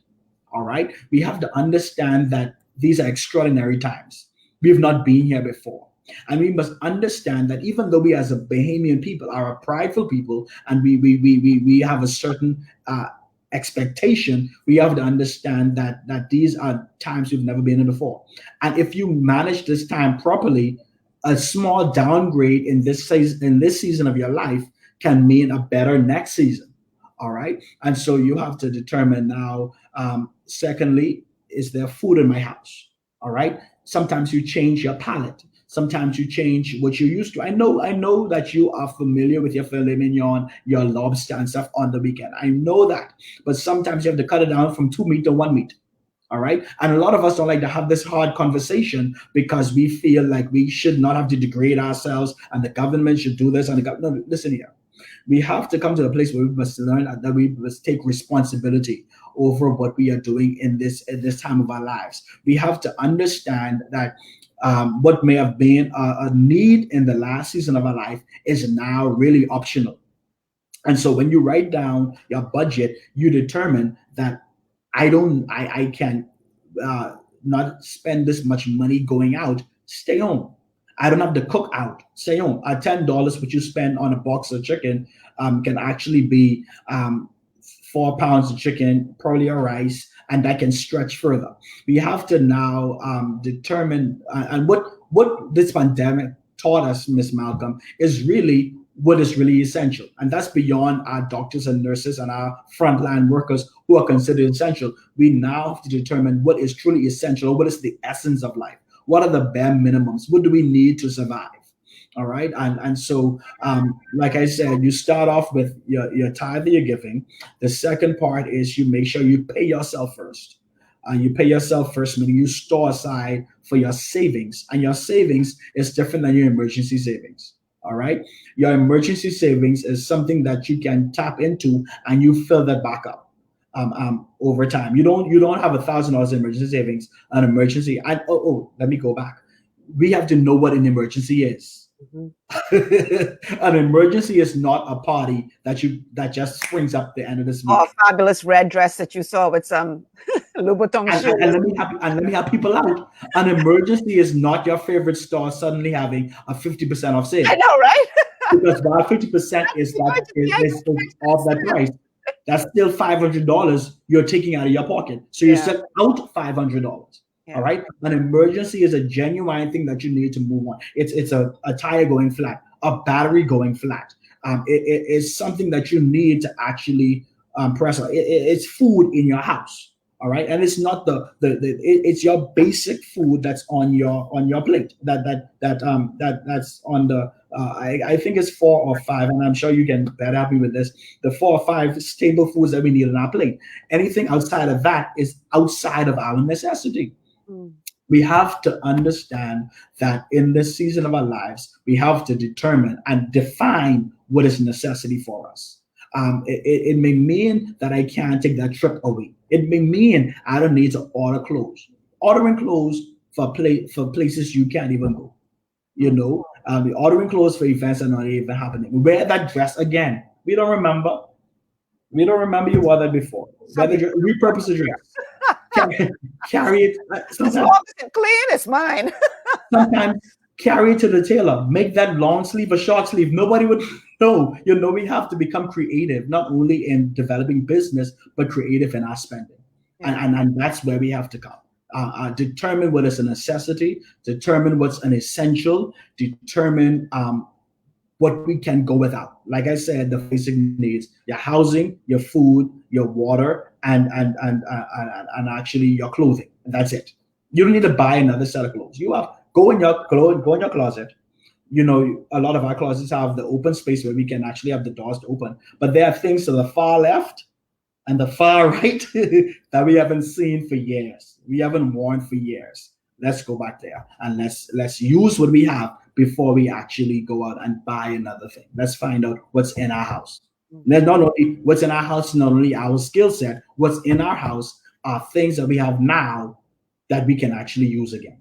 Speaker 7: All right. We have to understand that these are extraordinary times. We have not been here before. And we must understand that even though we as a Bahamian people are a prideful people and we have a certain expectation, we have to understand that these are times we've never been in before. And if you manage this time properly, a small downgrade in this season of your life can mean a better next season. All right. And so you have to determine now, secondly, is there food in my house? All right. Sometimes you change your palate. Sometimes you change what you're used to. I know that you are familiar with your filet mignon, your lobster and stuff on the weekend. I know that. But sometimes you have to cut it down from 2 meat to 1 meat. All right. And a lot of us don't like to have this hard conversation because we feel like we should not have to degrade ourselves and the government should do this. No, listen here. We have to come to a place where we must learn that we must take responsibility over what we are doing in this time of our lives. We have to understand that what may have been a need in the last season of our life is now really optional. And so when you write down your budget, you determine that I can not spend this much money going out, stay home. I don't have to cook out, stay home. At $10, what you spend on a box of chicken can actually be 4 pounds of chicken, probably a rice, and that can stretch further. We have to now determine, and what this pandemic taught us, Miss Malcolm, is really what is really essential. And that's beyond our doctors and nurses and our frontline workers who are considered essential. We now have to determine what is truly essential, or what is the essence of life. What are the bare minimums? What do we need to survive? All right. And so, like I said, you start off with your tithe that you're giving. The second part is you make sure you pay yourself first. You pay yourself first, meaning you store aside for your savings. And your savings is different than your emergency savings. All right. Your emergency savings is something that you can tap into and you fill that back up over time. You don't have $1,000 in emergency savings, an emergency. And let me go back. We have to know what an emergency is. An emergency is not a party that just springs up the end of this month.
Speaker 6: Oh, a fabulous red dress that you saw with some Louboutin shoes.
Speaker 7: And let me help people out. An emergency is not your favorite store suddenly having a 50% off sale.
Speaker 6: I know, right?
Speaker 7: Because while 50% is off that price, that's still $500 you're taking out of your pocket. So you set out $500. All right. An emergency is a genuine thing that you need to move on. It's a tire going flat, a battery going flat. It is something that you need to actually press on. It's food in your house. All right. And it's not it's your basic food that's on your plate. That's on the I think it's 4 or 5, and I'm sure you can better help me with this. The 4 or 5 stable foods that we need on our plate. Anything outside of that is outside of our necessity. We have to understand that in this season of our lives, we have to determine and define what is necessity for us. It may mean that I can't take that trip away. It may mean I don't need to order clothes. Ordering clothes for places you can't even go. The ordering clothes for events are not even happening. Wear that dress again. We don't remember. You wore that before. Repurpose the dress. Carry it.
Speaker 6: As long as it's clean, it's mine.
Speaker 7: Sometimes carry it to the tailor. Make that long sleeve a short sleeve. Nobody would know. We have to become creative, not only in developing business, but creative in our spending. And that's where we have to come. Determine what is a necessity. Determine what's an essential. Determine what we can go without. Like I said, the basic needs: your housing, your food, your water, and actually your clothing. And that's it. You don't need to buy another set of clothes. Go in your closet. A lot of our closets have the open space where we can actually have the doors to open. But there are things to the far left and the far right that we haven't seen for years. We haven't worn for years. Let's go back there and let's use what we have before we actually go out and buy another thing. Let's find out what's in our house. Not only what's in our house, not only our skill set, what's in our house are things that we have now that we can actually use again.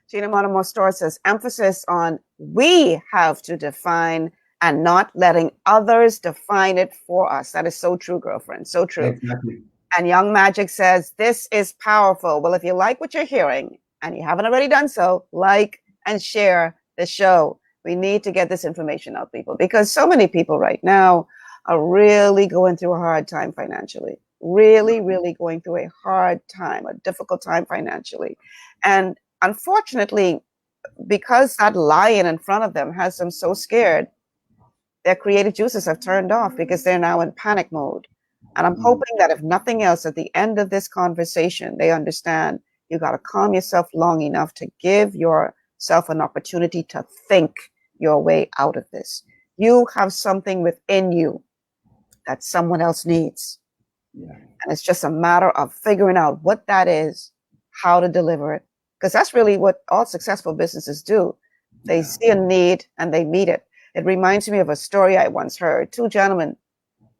Speaker 6: Gina Montamo Store says emphasis on we have to define and not letting others define it for us. That is so true, girlfriend. So true.
Speaker 7: Exactly.
Speaker 6: And Young Magic says this is powerful. Well, if you like what you're hearing and you haven't already done so, like and share the show. We need to get this information out, people, because so many people right now are really going through a hard time financially. Really, really going through a hard time, a difficult time financially. And unfortunately, because that lion in front of them has them so scared, their creative juices have turned off because they're now in panic mode. And I'm hoping that if nothing else, at the end of this conversation, they understand you got to calm yourself long enough to give yourself an opportunity to think your way out of this. You have something within you that someone else needs. Yeah. And it's just a matter of figuring out what that is, how to deliver it. Because that's really what all successful businesses do. They see a need and they meet it. It reminds me of a story I once heard. 2 gentlemen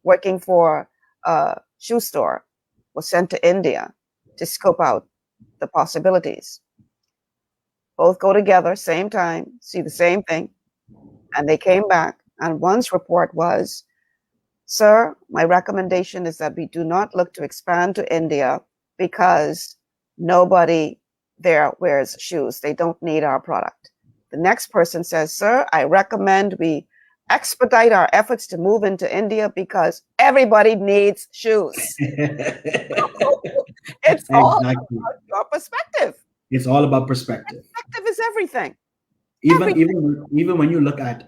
Speaker 6: working for a shoe store were sent to India to scope out the possibilities. Both go together, same time, see the same thing. And they came back. And one's report was, "Sir, my recommendation is that we do not look to expand to India because Nobody there wears shoes. They don't need our product. The next person says, sir, I recommend we expedite our efforts to move into India because everybody needs shoes. It's all about your perspective.
Speaker 7: It's all about perspective.
Speaker 6: Perspective is everything.
Speaker 7: Even when you look at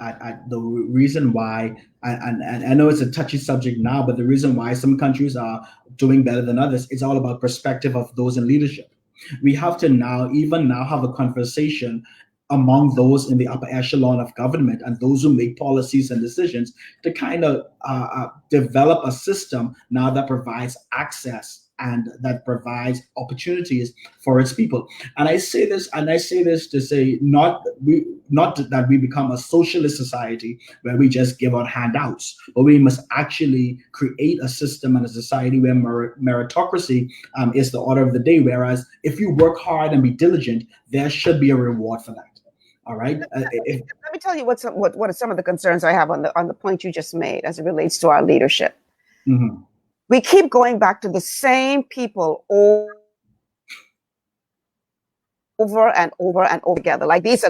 Speaker 7: the reason why, and I know it's a touchy subject now, but the reason why some countries are doing better than others, it's all about perspective of those in leadership. We have to now have a conversation among those in the upper echelon of government and those who make policies and decisions to kind of develop a system now that provides access and that provides opportunities for its people. And I say this to say not that we become a socialist society where we just give out handouts, but we must actually create a system and a society where meritocracy is the order of the day. Whereas if you work hard and be diligent, there should be a reward for that. All right.
Speaker 6: Let me tell you what are some of the concerns I have on the point you just made as it relates to our leadership.
Speaker 7: Mm-hmm.
Speaker 6: We keep going back to the same people over and over and over together. Like these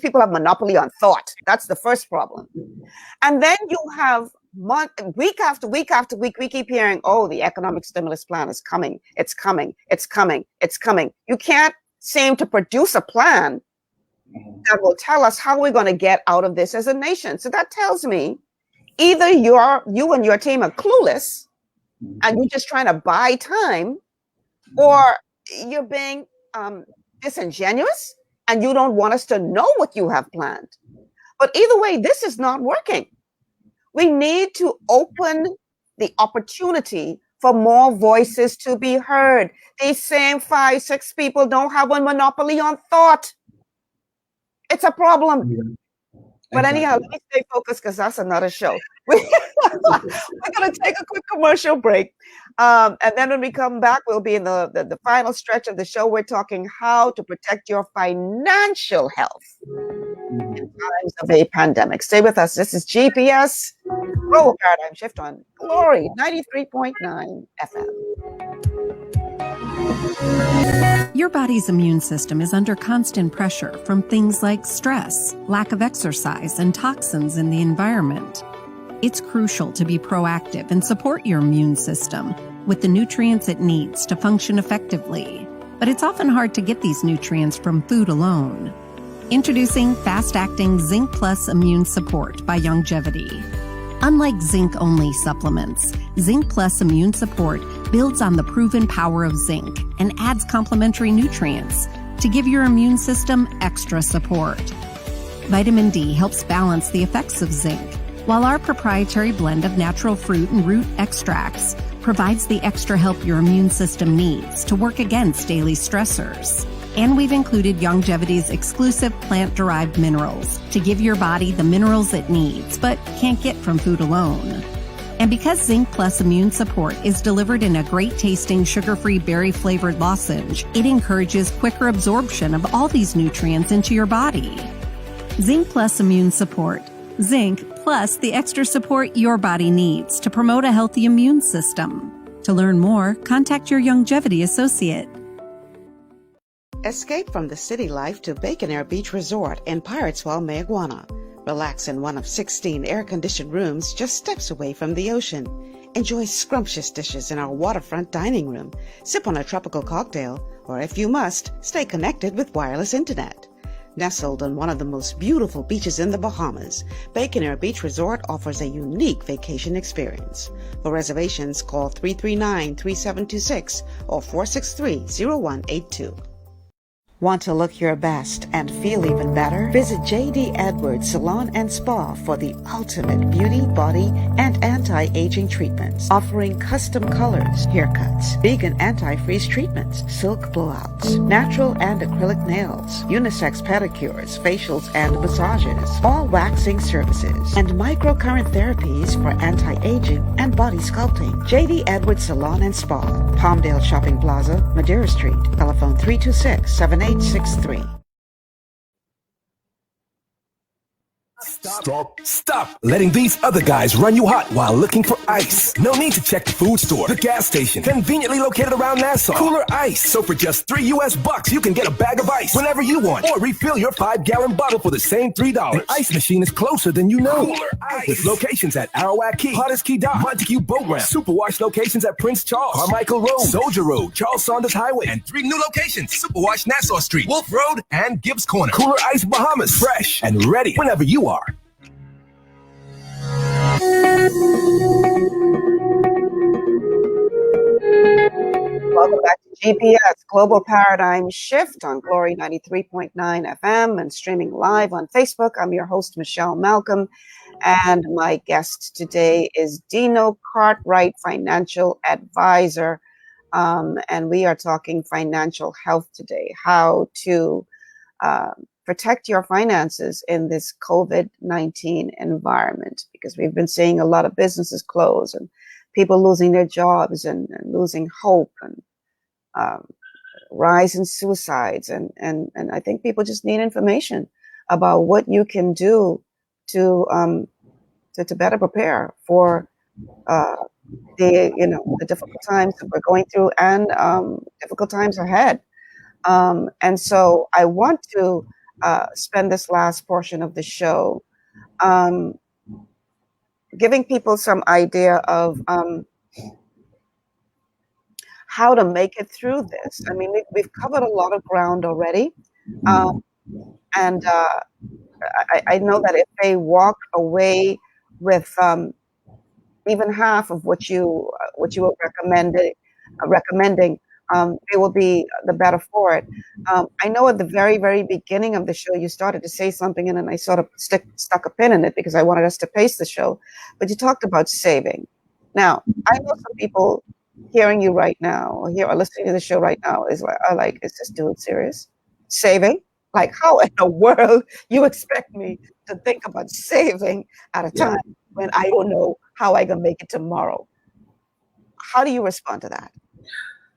Speaker 6: people have monopoly on thought. That's the first problem. And then you have week after week after week, we keep hearing, oh, the economic stimulus plan is coming. It's coming. It's coming. It's coming. You can't seem to produce a plan that will tell us how we're going to get out of this as a nation. So that tells me either you and your team are clueless and you're just trying to buy time, or you're being disingenuous and you don't want us to know what you have planned. But either way, this is not working. We need to open the opportunity for more voices to be heard. These same 5-6 people don't have a monopoly on thought. It's a problem. Yeah. But anyhow, let me stay focused because that's another show. We're going to take a quick commercial break. And then when we come back, we'll be in the final stretch of the show. We're talking how to protect your financial health in times of a pandemic. Stay with us. This is GPS Global Paradigm Shift on Glory 93.9 FM.
Speaker 10: Your body's immune system is under constant pressure from things like stress, lack of exercise, and toxins in the environment. It's crucial to be proactive and support your immune system with the nutrients it needs to function effectively. But it's often hard to get these nutrients from food alone. Introducing fast-acting Zinc Plus Immune Support by Longevity. Unlike zinc-only supplements, Zinc Plus Immune Support builds on the proven power of zinc and adds complementary nutrients to give your immune system extra support. Vitamin D helps balance the effects of zinc, while our proprietary blend of natural fruit and root extracts provides the extra help your immune system needs to work against daily stressors. And we've included Longevity's exclusive plant-derived minerals to give your body the minerals it needs, but can't get from food alone. And because Zinc Plus Immune Support is delivered in a great-tasting, sugar-free, berry-flavored lozenge, it encourages quicker absorption of all these nutrients into your body. Zinc Plus Immune Support. Zinc plus the extra support your body needs to promote a healthy immune system. To learn more, contact your Longevity associate.
Speaker 5: Escape from the city life to Bacon Air Beach Resort in Pirateswell, Mayaguana. Relax in one of 16 air-conditioned rooms just steps away from the ocean. Enjoy scrumptious dishes in our waterfront dining room. Sip on a tropical cocktail, or if you must, stay connected with wireless internet. Nestled on one of the most beautiful beaches in the Bahamas, Bacon Air Beach Resort offers a unique vacation experience. For reservations, call 339-3726 or 463-0182. Want to look your best and feel even better? Visit J.D. Edwards Salon and Spa for the ultimate beauty, body, and anti-aging treatments. Offering custom colors, haircuts, vegan anti-freeze treatments, silk blowouts, natural and acrylic nails, unisex pedicures, facials, and massages. All waxing services and microcurrent therapies for anti-aging and body sculpting. J.D. Edwards Salon and Spa, Palmdale Shopping Plaza, Madeira Street. Telephone 326-7863.
Speaker 15: Stop letting these other guys run you hot while looking for ice. No need to check the food store, the gas station, conveniently located around Nassau. Cooler Ice. So for just $3 you can get a bag of ice whenever you want, or refill your 5-gallon bottle for the same $3. The ice machine is closer than you know. Cooler Ice. With locations at Arawak Key, Potter's Key Dock, Montague Boat Ramp, Superwash locations at Prince Charles, Carmichael Road, Soldier Road, Charles Saunders Highway, and 3 new locations: Superwash Nassau Street, Wolf Road, and Gibbs Corner. Cooler Ice Bahamas. Fresh and ready whenever you are.
Speaker 6: Welcome back to GPS Global Paradigm Shift on Glory 93.9 FM and streaming live on Facebook. I'm your host, Michelle Malcolm, and my guest today is Dino Cartwright, financial advisor. And we are talking financial health today, how to protect your finances in this COVID-19 environment, because we've been seeing a lot of businesses close and people losing their jobs and losing hope, and rise in suicides. And I think people just need information about what you can do to better prepare for the difficult times that we're going through and difficult times ahead. And so I want to spend this last portion of the show giving people some idea of how to make it through this. I mean, we've covered a lot of ground already. And I know that if they walk away with even half of what you were recommending, they will be the better for it. I know at the very, very beginning of the show, you started to say something, and then I sort of stuck a pin in it because I wanted us to pace the show. But you talked about saving. Now, I know some people hearing you right now, or listening to the show right now, is like, is this dude serious? Saving? Like, how in the world you expect me to think about saving at a time when I don't know how I can make it tomorrow? How do you respond to that?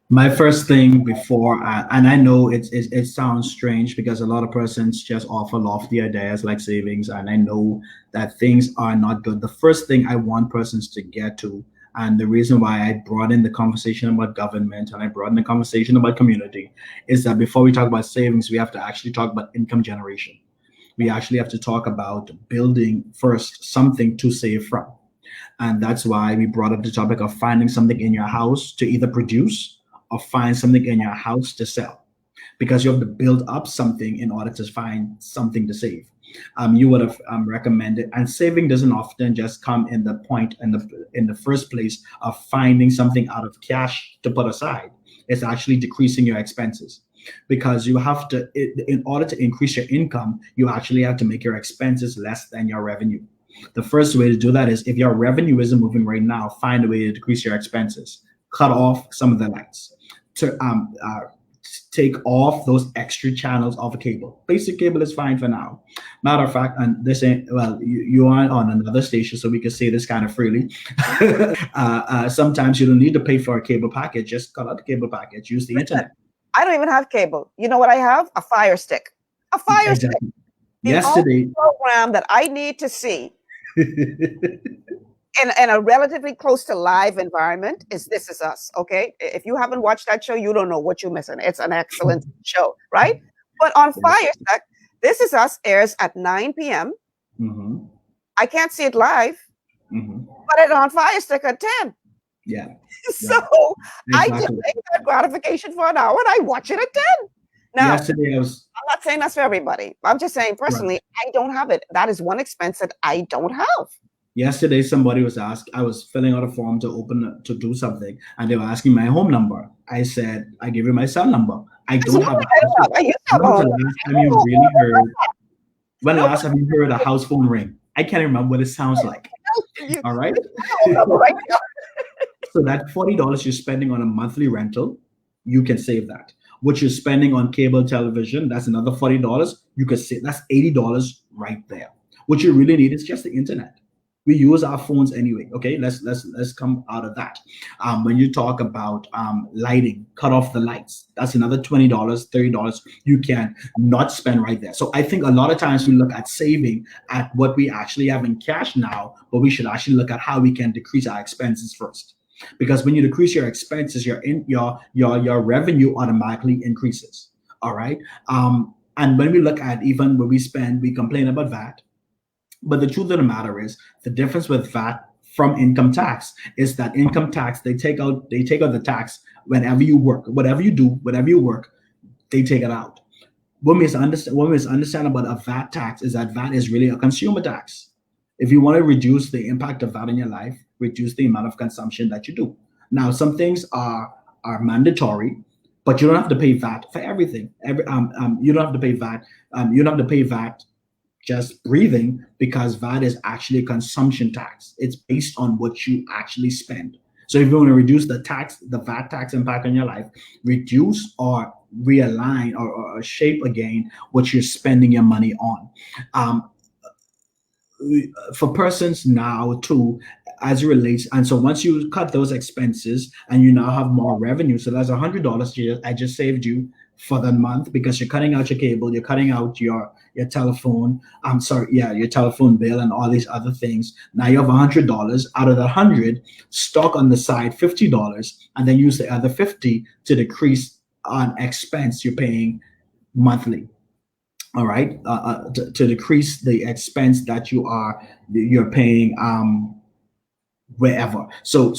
Speaker 7: My first thing before, and I know it sounds strange because a lot of persons just offer lofty ideas like savings, and I know that things are not good. The first thing I want persons to get to, and the reason why I brought in the conversation about government and I brought in the conversation about community, is that before we talk about savings, we have to actually talk about income generation. We actually have to talk about building first something to save from. And that's why we brought up the topic of finding something in your house to either produce or find something in your house to sell, because you have to build up something in order to find something to save. You would have recommended, and saving doesn't often just come in the point in the first place of finding something out of cash to put aside. It's actually decreasing your expenses, because you have to, in order to increase your income, you actually have to make your expenses less than your revenue. The first way to do that is, if your revenue isn't moving right now, find a way to decrease your expenses. Cut off some of the lights. To take off those extra channels of a cable. Basic cable is fine for now. Matter of fact, and this ain't, well, you are on another station, so we can say this kind of freely. Sometimes you don't need to pay for a cable package. Just cut out the cable package. Use the internet.
Speaker 6: I don't even have cable. You know what I have? A Fire Stick. A Fire Stick.
Speaker 7: Yesterday,
Speaker 6: the only program that I need to see in a relatively close to live environment is This Is Us, okay? If you haven't watched that show, you don't know what you're missing. It's an excellent show, right? But on Fire Stick, This Is Us airs at 9 p.m.
Speaker 7: Mm-hmm.
Speaker 6: I can't see it live, but it's on Fire Stick at 10.
Speaker 7: Yeah.
Speaker 6: So
Speaker 7: exactly.
Speaker 6: I just take that gratification for an hour and I watch it at 10. Now,
Speaker 7: yesterday I'm
Speaker 6: not saying that's for everybody. I'm just saying personally, right. I don't have it. That is one expense that I don't have.
Speaker 7: Yesterday, somebody was asked, I was filling out a form to do something, and they were asking my home number. I said, I give you my cell number. I don't have a house phone. When last time you heard a house phone ring? I can't remember what it sounds like. All right. So that $40 you're spending on a monthly rental, you can save that. What you're spending on cable television, that's another $40. You could save, that's $80 right there. What you really need is just the internet. We use our phones anyway. Okay, let's come out of that. When you talk about lighting, cut off the lights. That's another $20, $30 you can not spend right there. So I think a lot of times we look at saving at what we actually have in cash now, but we should actually look at how we can decrease our expenses first. Because when you decrease your expenses, your revenue automatically increases. All right. And when we look at even when we spend, we complain about VAT. But the truth of the matter is, the difference with VAT from income tax is that income tax, they take out the tax whenever you work, whatever you do, whatever you work, they take it out. What we understand about a VAT tax is that VAT is really a consumer tax. If you want to reduce the impact of VAT in your life, reduce the amount of consumption that you do. Now, some things are mandatory, but you don't have to pay VAT for everything. You don't have to pay VAT. You don't have to pay VAT just breathing, because VAT is actually a consumption tax. It's based on what you actually spend. So if you want to reduce the VAT tax impact on your life, reduce or realign or shape again what you're spending your money on. For persons now too, as it relates, and so once you cut those expenses and you now have more revenue, so that's $100 I just saved you for the month, because you're cutting out your cable, you're cutting out your telephone, your telephone bill and all these other things. Now you have $100. Out of the 100, stock on the side $50, and then use the other 50 to decrease on expense you're paying monthly. All right, to decrease the expense that you're paying wherever. So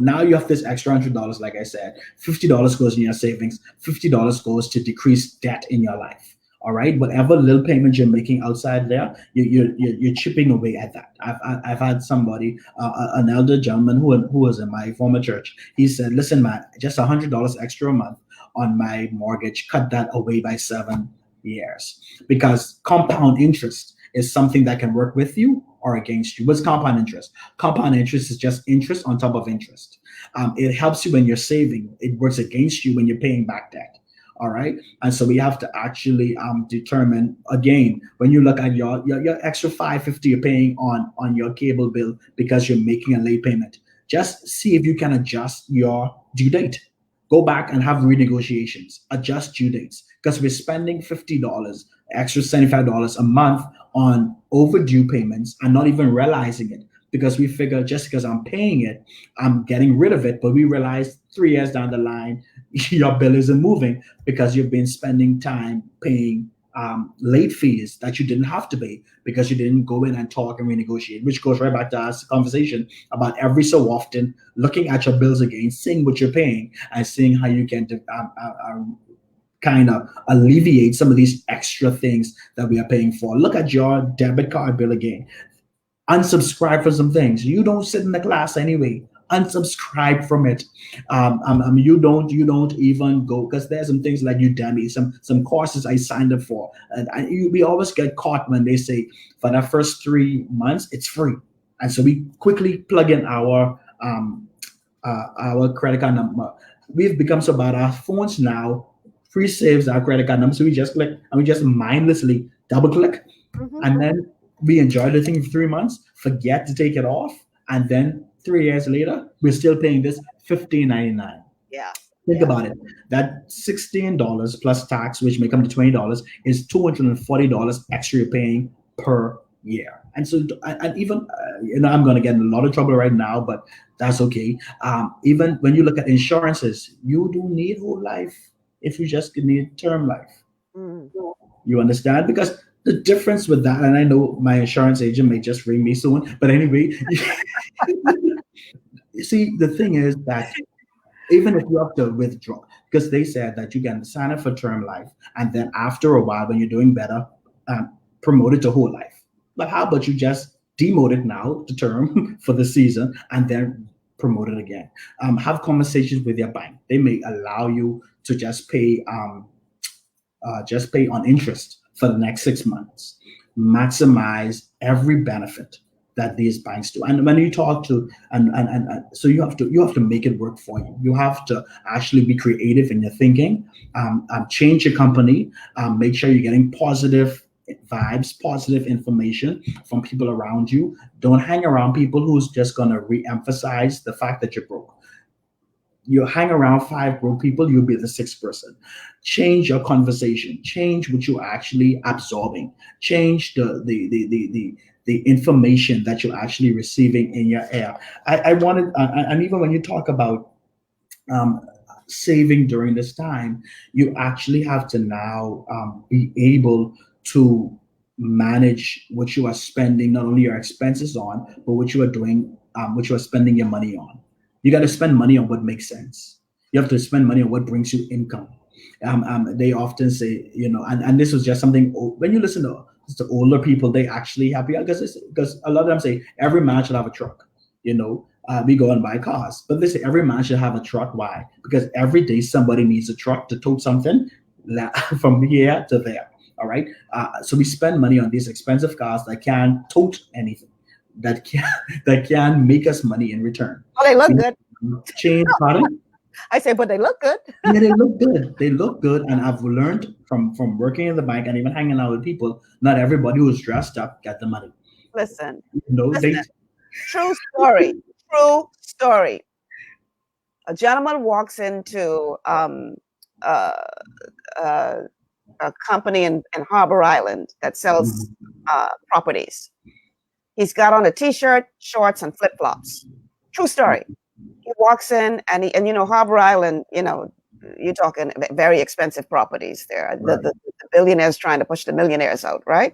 Speaker 7: now you have this extra $100. Like I said, $50 goes in your savings. $50 goes to decrease debt in your life. All right, whatever little payment you're making outside there, you're chipping away at that. I've had somebody, an elder gentleman who was in my former church. He said, "Listen, man, just $100 extra a month on my mortgage. Cut that away by 7 years, because compound interest is something that can work with you or against you." What's compound interest? Compound interest is just interest on top of interest. It helps you when you're saving. It works against you when you're paying back debt. All right, and so we have to actually determine, again, when you look at your extra $550 you're paying on your cable bill because you're making a late payment. Just see if you can adjust your due date. Go back and have renegotiations. Adjust due dates, because we're spending $50, extra $75 a month on overdue payments and not even realizing it, because we figure just because I'm paying it, I'm getting rid of it. But we realize 3 years down the line, your bill isn't moving because you've been spending time paying late fees that you didn't have to pay because you didn't go in and talk and renegotiate, which goes right back to our conversation about every so often looking at your bills again, seeing what you're paying and seeing how you can kind of alleviate some of these extra things that we are paying for. Look at your debit card bill again. Unsubscribe for some things. You don't sit in the class anyway. Unsubscribe from it. You don't even go, because there's some things like Udemy, some courses I signed up for, and we always get caught when they say for that first 3 months it's free, and so we quickly plug in our credit card number. We've become so bad. Our phones now pre-saves our credit card number, so we just click and we just mindlessly double click, and then we enjoy the thing for 3 months, forget to take it off, and then 3 years later, we're still paying this $15.99.
Speaker 6: Yeah.
Speaker 7: Think about it. That $16 plus tax, which may come to $20, is $240 extra you're paying per year. And so, and even, I'm going to get in a lot of trouble right now, but that's okay. Even when you look at insurances, you do need whole life if you just need term life. You understand? Because the difference with that, and I know my insurance agent may just ring me soon, but anyway, you see, the thing is that even if you have to withdraw, because they said that you can sign up for term life, and then after a while, when you're doing better, promote it to whole life. But how about you just demote it now to term for the season, and then promote it again? Have conversations with your bank. They may allow you to just pay on interest for the next 6 months. Maximize every benefit that these banks do. And when you talk to, and so you have to make it work for you. You have to actually be creative in your thinking, change your company, make sure you're getting positive vibes, positive information from people around you. Don't hang around people who's just gonna re-emphasize the fact that you're broke. You hang around five broke people, you'll be the sixth person. Change your conversation. Change what you're actually absorbing. Change the information that you're actually receiving in your air. I wanted, and even when you talk about saving during this time, you actually have to now be able to manage what you are spending, not only your expenses on, but what you are doing, what you are spending your money on. You got to spend money on what makes sense. You have to spend money on what brings you income. They often say, and this was just something, when you listen to older people, they actually have, because a lot of them say every man should have a truck. We go and buy cars, but they say every man should have a truck. Why? Because every day somebody needs a truck to tote something from here to there. All right. So we spend money on these expensive cars that can tote anything, that can make us money in return.
Speaker 6: Oh, they look good.
Speaker 7: Change, pardon?
Speaker 6: I say, but they look good.
Speaker 7: Yeah, they look good. They look good. And I've learned from working in the bank and even hanging out with people, not everybody who's dressed up got the money.
Speaker 6: Listen.
Speaker 7: Listen.
Speaker 6: True story. True story. A gentleman walks into a company in Harbor Island that sells properties. He's got on a t-shirt, shorts, and flip-flops. True story. He walks in and Harbor Island, you're talking very expensive properties there. Right. The billionaires trying to push the millionaires out, right?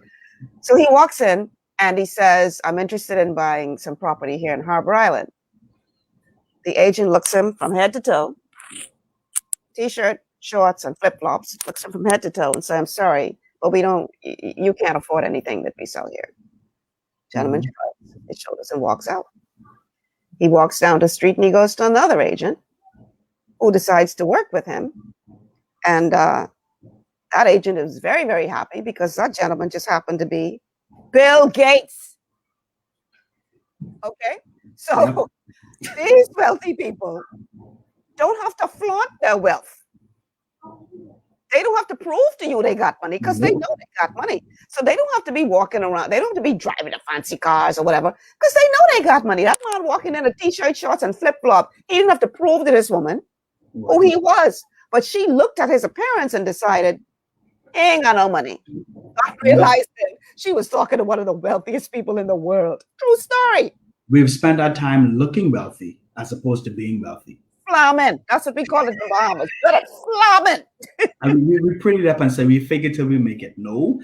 Speaker 6: So he walks in and he says, I'm interested in buying some property here in Harbor Island. The agent looks him from head to toe, t-shirt, shorts, and flip-flops, looks him from head to toe and says, I'm sorry, but you can't afford anything that we sell here. Gentleman shrugs his shoulders and walks out. He walks down the street and he goes to another agent who decides to work with him. And that agent is very, very happy because that gentleman just happened to be Bill Gates. Okay? So these wealthy people don't have to flaunt their wealth. They don't have to prove to you they got money because they know they got money. So they don't have to be walking around. They don't have to be driving the fancy cars or whatever because they know they got money. That man walking in a t-shirt, shorts, and flip-flop, he didn't have to prove to this woman who he was. But she looked at his appearance and decided, he ain't got no money. I realized that she was talking to one of the wealthiest people in the world. True story.
Speaker 7: We've spent our time looking wealthy as opposed to being wealthy.
Speaker 6: Flamin'. That's what we call it in the Bahamas. Let it flamin'.
Speaker 7: I mean, we pretty it up and say we fake it till we make it. No,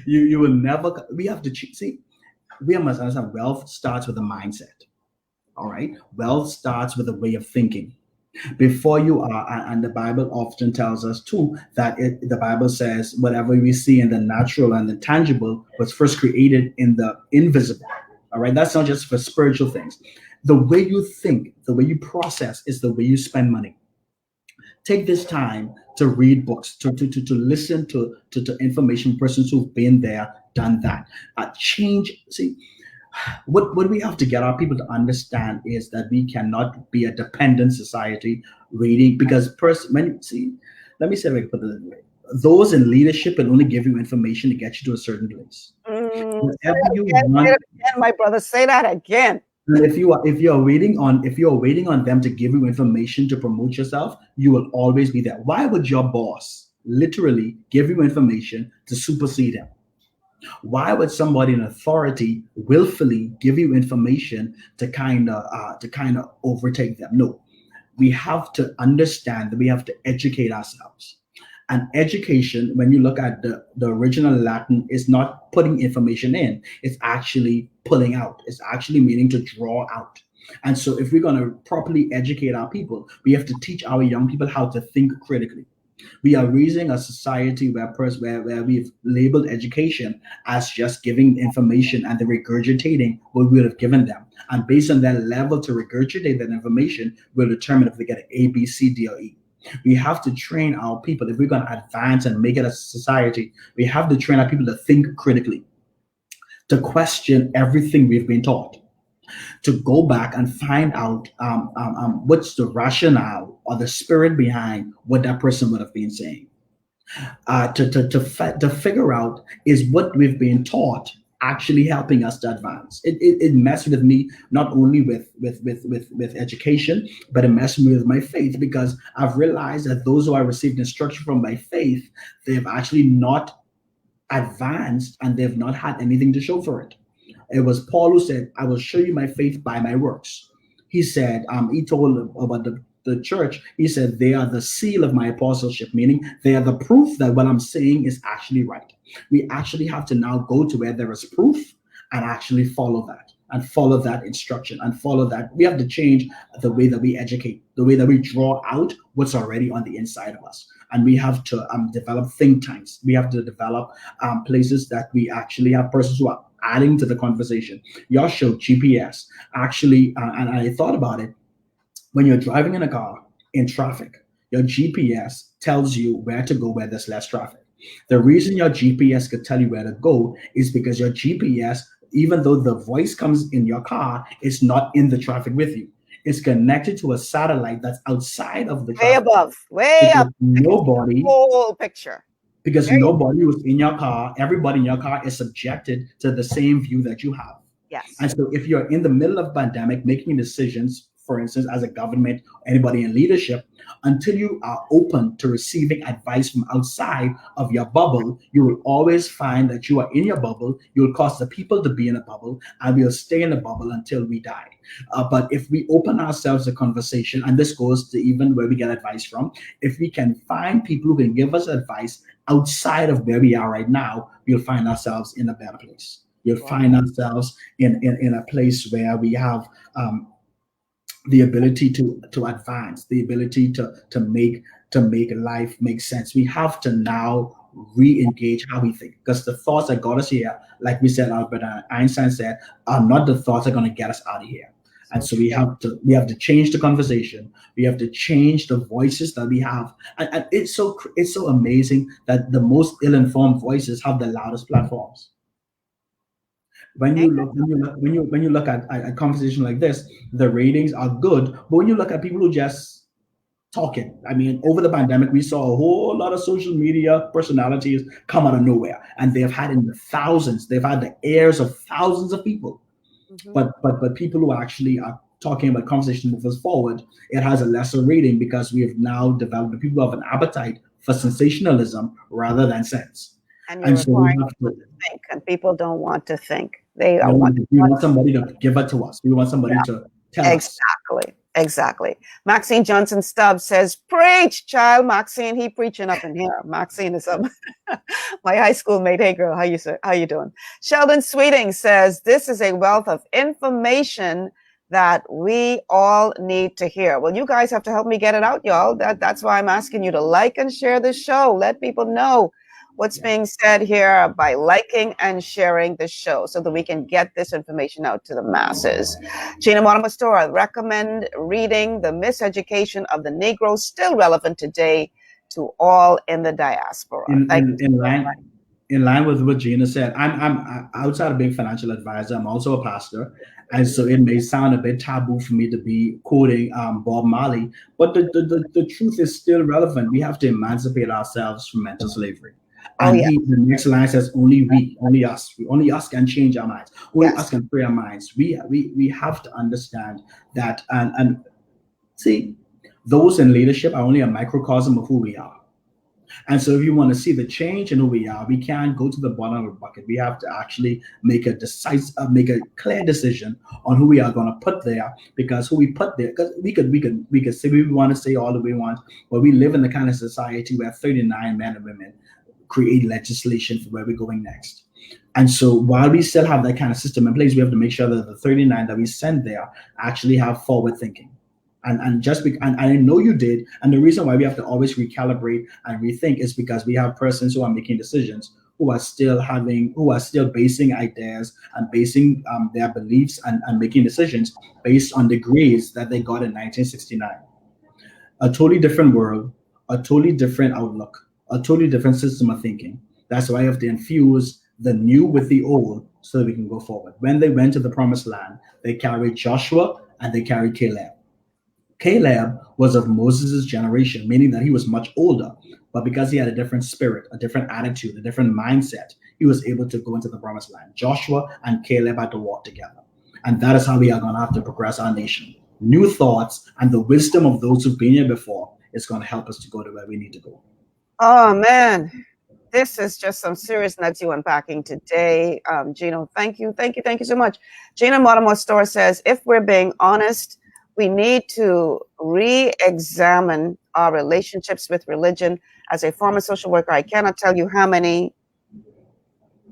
Speaker 7: you will never. We have to see. We must understand. Wealth starts with a mindset. All right, wealth starts with a way of thinking. Before you are, and the Bible often tells us too that the Bible says whatever we see in the natural and the tangible was first created in the invisible. All right, that's not just for spiritual things. The way you think, the way you process is the way you spend money. Take this time to read books, to listen to information, persons who've been there, done that. Change. See, what we have to get our people to understand is that we cannot be a dependent society reading because let me say if I can put it this way. Those in leadership will only give you information to get you to a certain place.
Speaker 6: Say that again, my brother. Say that again.
Speaker 7: And if you're waiting on them to give you information to promote yourself, you will always be there. Why would your boss literally give you information to supersede him? Why would somebody in authority willfully give you information to kind of overtake them? No, we have to understand that we have to educate ourselves. And education, when you look at the original Latin, is not putting information in. It's actually pulling out. It's actually meaning to draw out. And so if we're going to properly educate our people, we have to teach our young people how to think critically. We are raising a society where we've labeled education as just giving information and the regurgitating what we would have given them. And based on their level to regurgitate that information, we'll determine if they get an A, B, C, D, or E. We have to train our people. If we're going to advance and make it a society, we have to train our people to think critically, to question everything we've been taught, to go back and find out what's the rationale or the spirit behind what that person would have been saying. to figure out, is what we've been taught actually helping us to advance? It messed with me, not only with education, but it messed me with my faith, because I've realized that those who I received instruction from by faith, they've actually not advanced, and they've not had anything to show for it. It was Paul who said, I will show you my faith by my works. He said, he told about the church, he said, they are the seal of my apostleship, meaning they are the proof that what I'm saying is actually right. We actually have to now go to where there is proof and actually follow that, and follow that instruction, and follow that. We have to change the way that we educate, the way that we draw out what's already on the inside of us. And we have to develop think tanks. We have to develop places that we actually have persons who are adding to the conversation. Your show, GPS, actually, and I thought about it, when you're driving in a car in traffic, your GPS tells you where to go where there's less traffic. The reason your GPS could tell you where to go is because your GPS, even though the voice comes in your car, it's not in the traffic with you. It's connected to a satellite that's outside of the traffic.
Speaker 6: Way up.
Speaker 7: Nobody,
Speaker 6: whole picture.
Speaker 7: Because nobody who's in your car, everybody in your car is subjected to the same view that you have.
Speaker 6: Yes.
Speaker 7: And so if you're in the middle of pandemic making decisions, for instance, as a government, anybody in leadership, until you are open to receiving advice from outside of your bubble, you will always find that you are in your bubble. You will cause the people to be in a bubble, and we'll stay in a bubble until we die. But if we open ourselves to conversation, and this goes to even where we get advice from, if we can find people who can give us advice outside of where we are right now, we'll find ourselves in a better place. You'll find ourselves in a place where we have the ability to advance, the ability to make life make sense. We have to now re-engage how we think, because the thoughts that got us here, like we said, Albert Einstein said, are not the thoughts that are going to get us out of here. And so we have to change the conversation. We have to change the voices that we have. And it's so amazing that the most ill-informed voices have the loudest platforms. When you look at a conversation like this, the ratings are good. But when you look at people who just talking, I mean, over the pandemic, we saw a whole lot of social media personalities come out of nowhere, and they've had in the thousands. They've had the ears of thousands of people. Mm-hmm. But people who actually are talking about conversation move us forward, it has a lesser rating, because we have now developed people who have an appetite for sensationalism rather than sense.
Speaker 6: And so we have to think, and people don't want to think. We
Speaker 7: want somebody to give it to us. We want somebody to tell us.
Speaker 6: Exactly. Maxine Johnson Stubbs says, "Preach, child." Maxine, he preaching up in here. Maxine is my high school mate. Hey, girl, how you doing? Sheldon Sweeting says, "This is a wealth of information that we all need to hear." Well, you guys have to help me get it out, y'all. That's why I'm asking you to like and share this show. Let people know what's being said here by liking and sharing the show, so that we can get this information out to the masses. Gina Monomastora recommend reading The Miseducation of the Negro, still relevant today to all in the diaspora.
Speaker 7: In line with what Gina said, I'm outside of being financial advisor, I'm also a pastor. And so it may sound a bit taboo for me to be quoting Bob Marley, but the truth is still relevant. We have to emancipate ourselves from mental slavery. And the next line says, only us can change our minds. Only us can free our minds. We have to understand that, and see, those in leadership are only a microcosm of who we are. And so if you want to see the change in who we are, we can't go to the bottom of the bucket. We have to actually make a clear decision on who we are going to put there, because who we put there, because we could say we want to say all that we want, but we live in the kind of society where 39 men and women create legislation for where we're going next. And so while we still have that kind of system in place, we have to make sure that the 39 that we send there actually have forward thinking. And I know you did. And the reason why we have to always recalibrate and rethink is because we have persons who are making decisions who are still basing ideas and basing their beliefs and making decisions based on the grades that they got in 1969. A totally different world, a totally different outlook, a totally different system of thinking. That's why you have to infuse the new with the old so that we can go forward. When they went to the promised land, they carried Joshua and they carried Caleb. Caleb was of Moses' generation, meaning that he was much older. But because he had a different spirit, a different attitude, a different mindset, he was able to go into the promised land. Joshua and Caleb had to walk together. And that is how we are going to have to progress our nation. New thoughts and the wisdom of those who've been here before is going to help us to go to where we need to go.
Speaker 6: Oh, man. This is just some serious nuts you unpacking today. Gino, thank you so much. Gina Mortimer Store says, if we're being honest, we need to re-examine our relationships with religion. As a former social worker, I cannot tell you how many,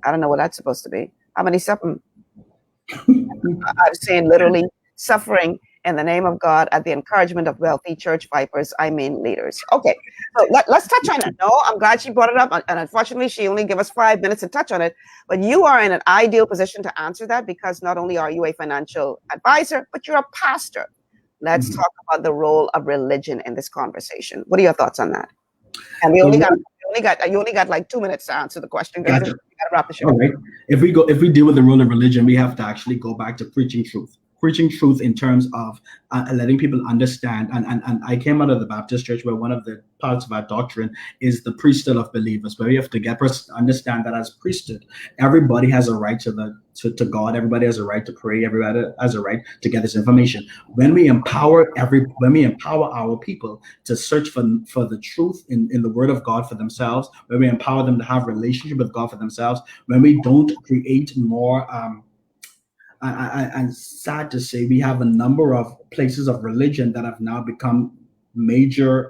Speaker 6: I don't know what that's supposed to be, how many something I've seen literally suffering in the name of God at the encouragement of wealthy church vipers, I mean leaders. Okay, so let's touch on it. No, I'm glad she brought it up. And unfortunately, she only gave us 5 minutes to touch on it. But you are in an ideal position to answer that because not only are you a financial advisor, but you're a pastor. Let's talk about the role of religion in this conversation. What are your thoughts on that? And you only got like 2 minutes to answer the question.
Speaker 7: Gotcha.
Speaker 6: You gotta wrap the show.
Speaker 7: All right. If we deal with the role of religion, we have to actually go back to preaching truth. Preaching truth in terms of letting people understand. And I came out of the Baptist church where one of the parts of our doctrine is the priesthood of believers, where we have to get us to understand that as priesthood, everybody has a right to God. Everybody has a right to pray. Everybody has a right to get this information. When we empower our people to search for the truth in the Word of God for themselves, when we empower them to have relationship with God for themselves, when we don't create more I'm sad to say we have a number of places of religion that have now become major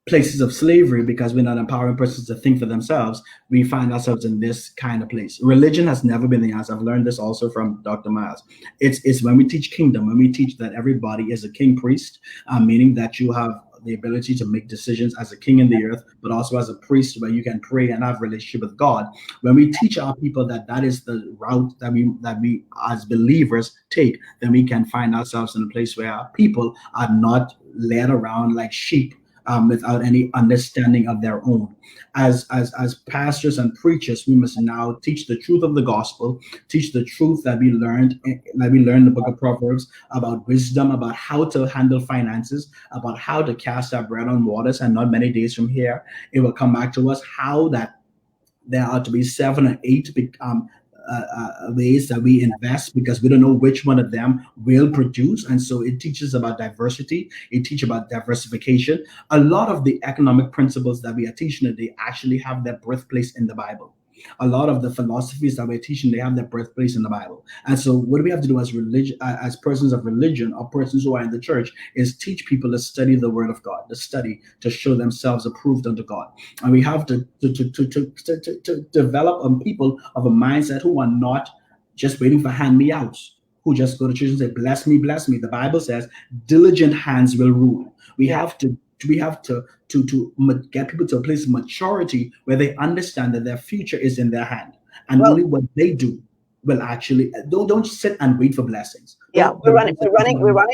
Speaker 7: places of slavery because we're not empowering persons to think for themselves. We find ourselves in this kind of place. Religion has never been the answer. I've learned this also from Dr. Miles. It's when we teach kingdom, when we teach that everybody is a king priest, meaning that you have the ability to make decisions as a king in the earth, but also as a priest where you can pray and have a relationship with God. When we teach our people that is the route that we as believers take, then we can find ourselves in a place where our people are not led around like sheep without any understanding of their own. As pastors and preachers, we must now teach the truth of the gospel, teach the truth that we learned in the book of Proverbs about wisdom, about how to handle finances, about how to cast our bread on waters, and not many days from here, it will come back to us how that there are to be 7 or 8 ways that we invest because we don't know which one of them will produce. And so it teaches about diversity. It teaches about diversification. A lot of the economic principles that we are teaching today actually have their birthplace in the Bible. A lot of the philosophies that we're teaching, they have their birthplace in the Bible. And so what we have to do as religion, as persons of religion or persons who are in the church is teach people to study the word of God, to study, to show themselves approved unto God. And we have to develop people of a mindset who are not just waiting for hand-me-outs, who just go to church and say, bless me, bless me. The Bible says diligent hands will rule. We have to get people to a place of maturity where they understand that their future is in their hand, and only what they do will actually don't sit and wait for blessings.
Speaker 6: We're running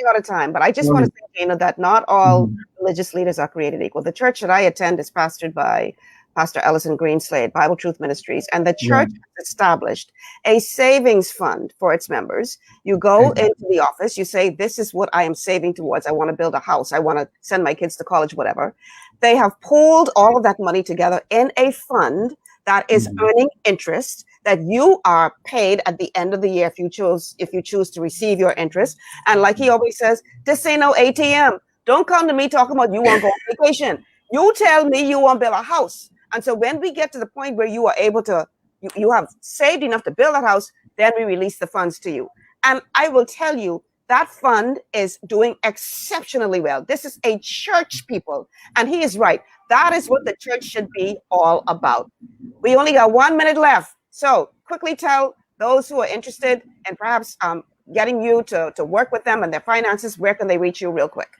Speaker 6: out of time, but I just want to say, that not all religious leaders are created equal. The church that I attend is pastored by Pastor Ellison Greenslade, Bible Truth Ministries, and the church has established a savings fund for its members. You go into the office, you say, this is what I am saving towards. I want to build a house. I want to send my kids to college, whatever. They have pooled all of that money together in a fund that is earning interest that you are paid at the end of the year if you choose to receive your interest. And like he always says, this ain't no ATM. Don't come to me talking about you want to go on vacation. You tell me you want to build a house. And so when we get to the point where you are able to, you have saved enough to build that house, then we release the funds to you. And I will tell you, that fund is doing exceptionally well. This is a church, people. And he is right. That is what the church should be all about. We only got 1 minute left. So quickly tell those who are interested and perhaps getting you to work with them and their finances, where can they reach you real quick?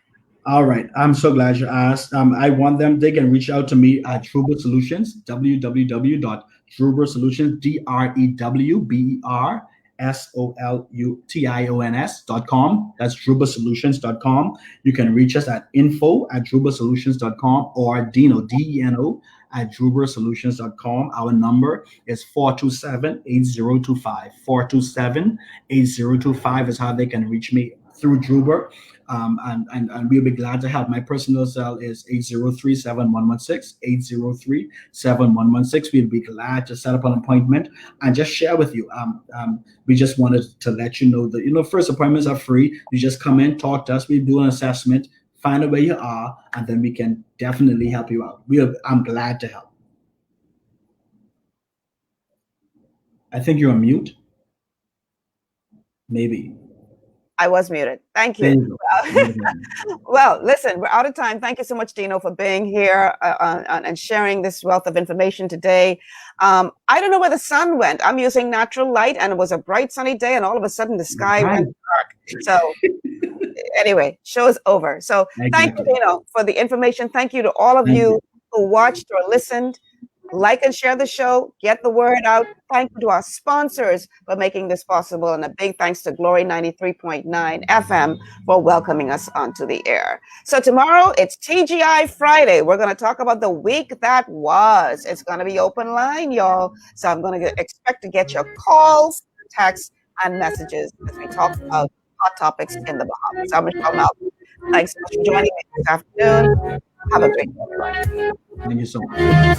Speaker 7: All right. I'm so glad you asked. They can reach out to me at Druber Solutions, www.drubersolutions, DREWBERSOLUTIONS.com. That's drubersolutions.com. You can reach us at info@drubersolutions.com or Dino, DENO, at drubersolutions.com. Our number is 427-8025. 427-8025 is how they can reach me through Druber, and we'll be glad to help. My personal cell is 803-7116, 803-7116. We'll be glad to set up an appointment and just share with you. We just wanted to let you know that, first appointments are free. You just come in, talk to us, we do an assessment, find out where you are, and then we can definitely help you out. I'm glad to help. I think you're on mute. Maybe.
Speaker 6: I was muted. Thank you. Well, listen, we're out of time. Thank you so much, Dino, for being here and sharing this wealth of information today. I don't know where the sun went. I'm using natural light, and it was a bright sunny day, and all of a sudden the sky went dark. So anyway, show is over. So thank you, Dino, for the information. Thank you to all of you who watched or listened. Like and share the show, get the word out. Thank you to our sponsors for making this possible, and a big thanks to Glory 93.9 FM for welcoming us onto the air. So tomorrow, it's TGI Friday. We're going to talk about the week that was. It's going to be open line, y'all. So I'm going to expect to get your calls, texts, and messages as we talk about hot topics in the Bahamas. I'm Michelle Malcolm. Thanks so much for joining me this afternoon. Have a great day, everyone.
Speaker 7: Thank you so much.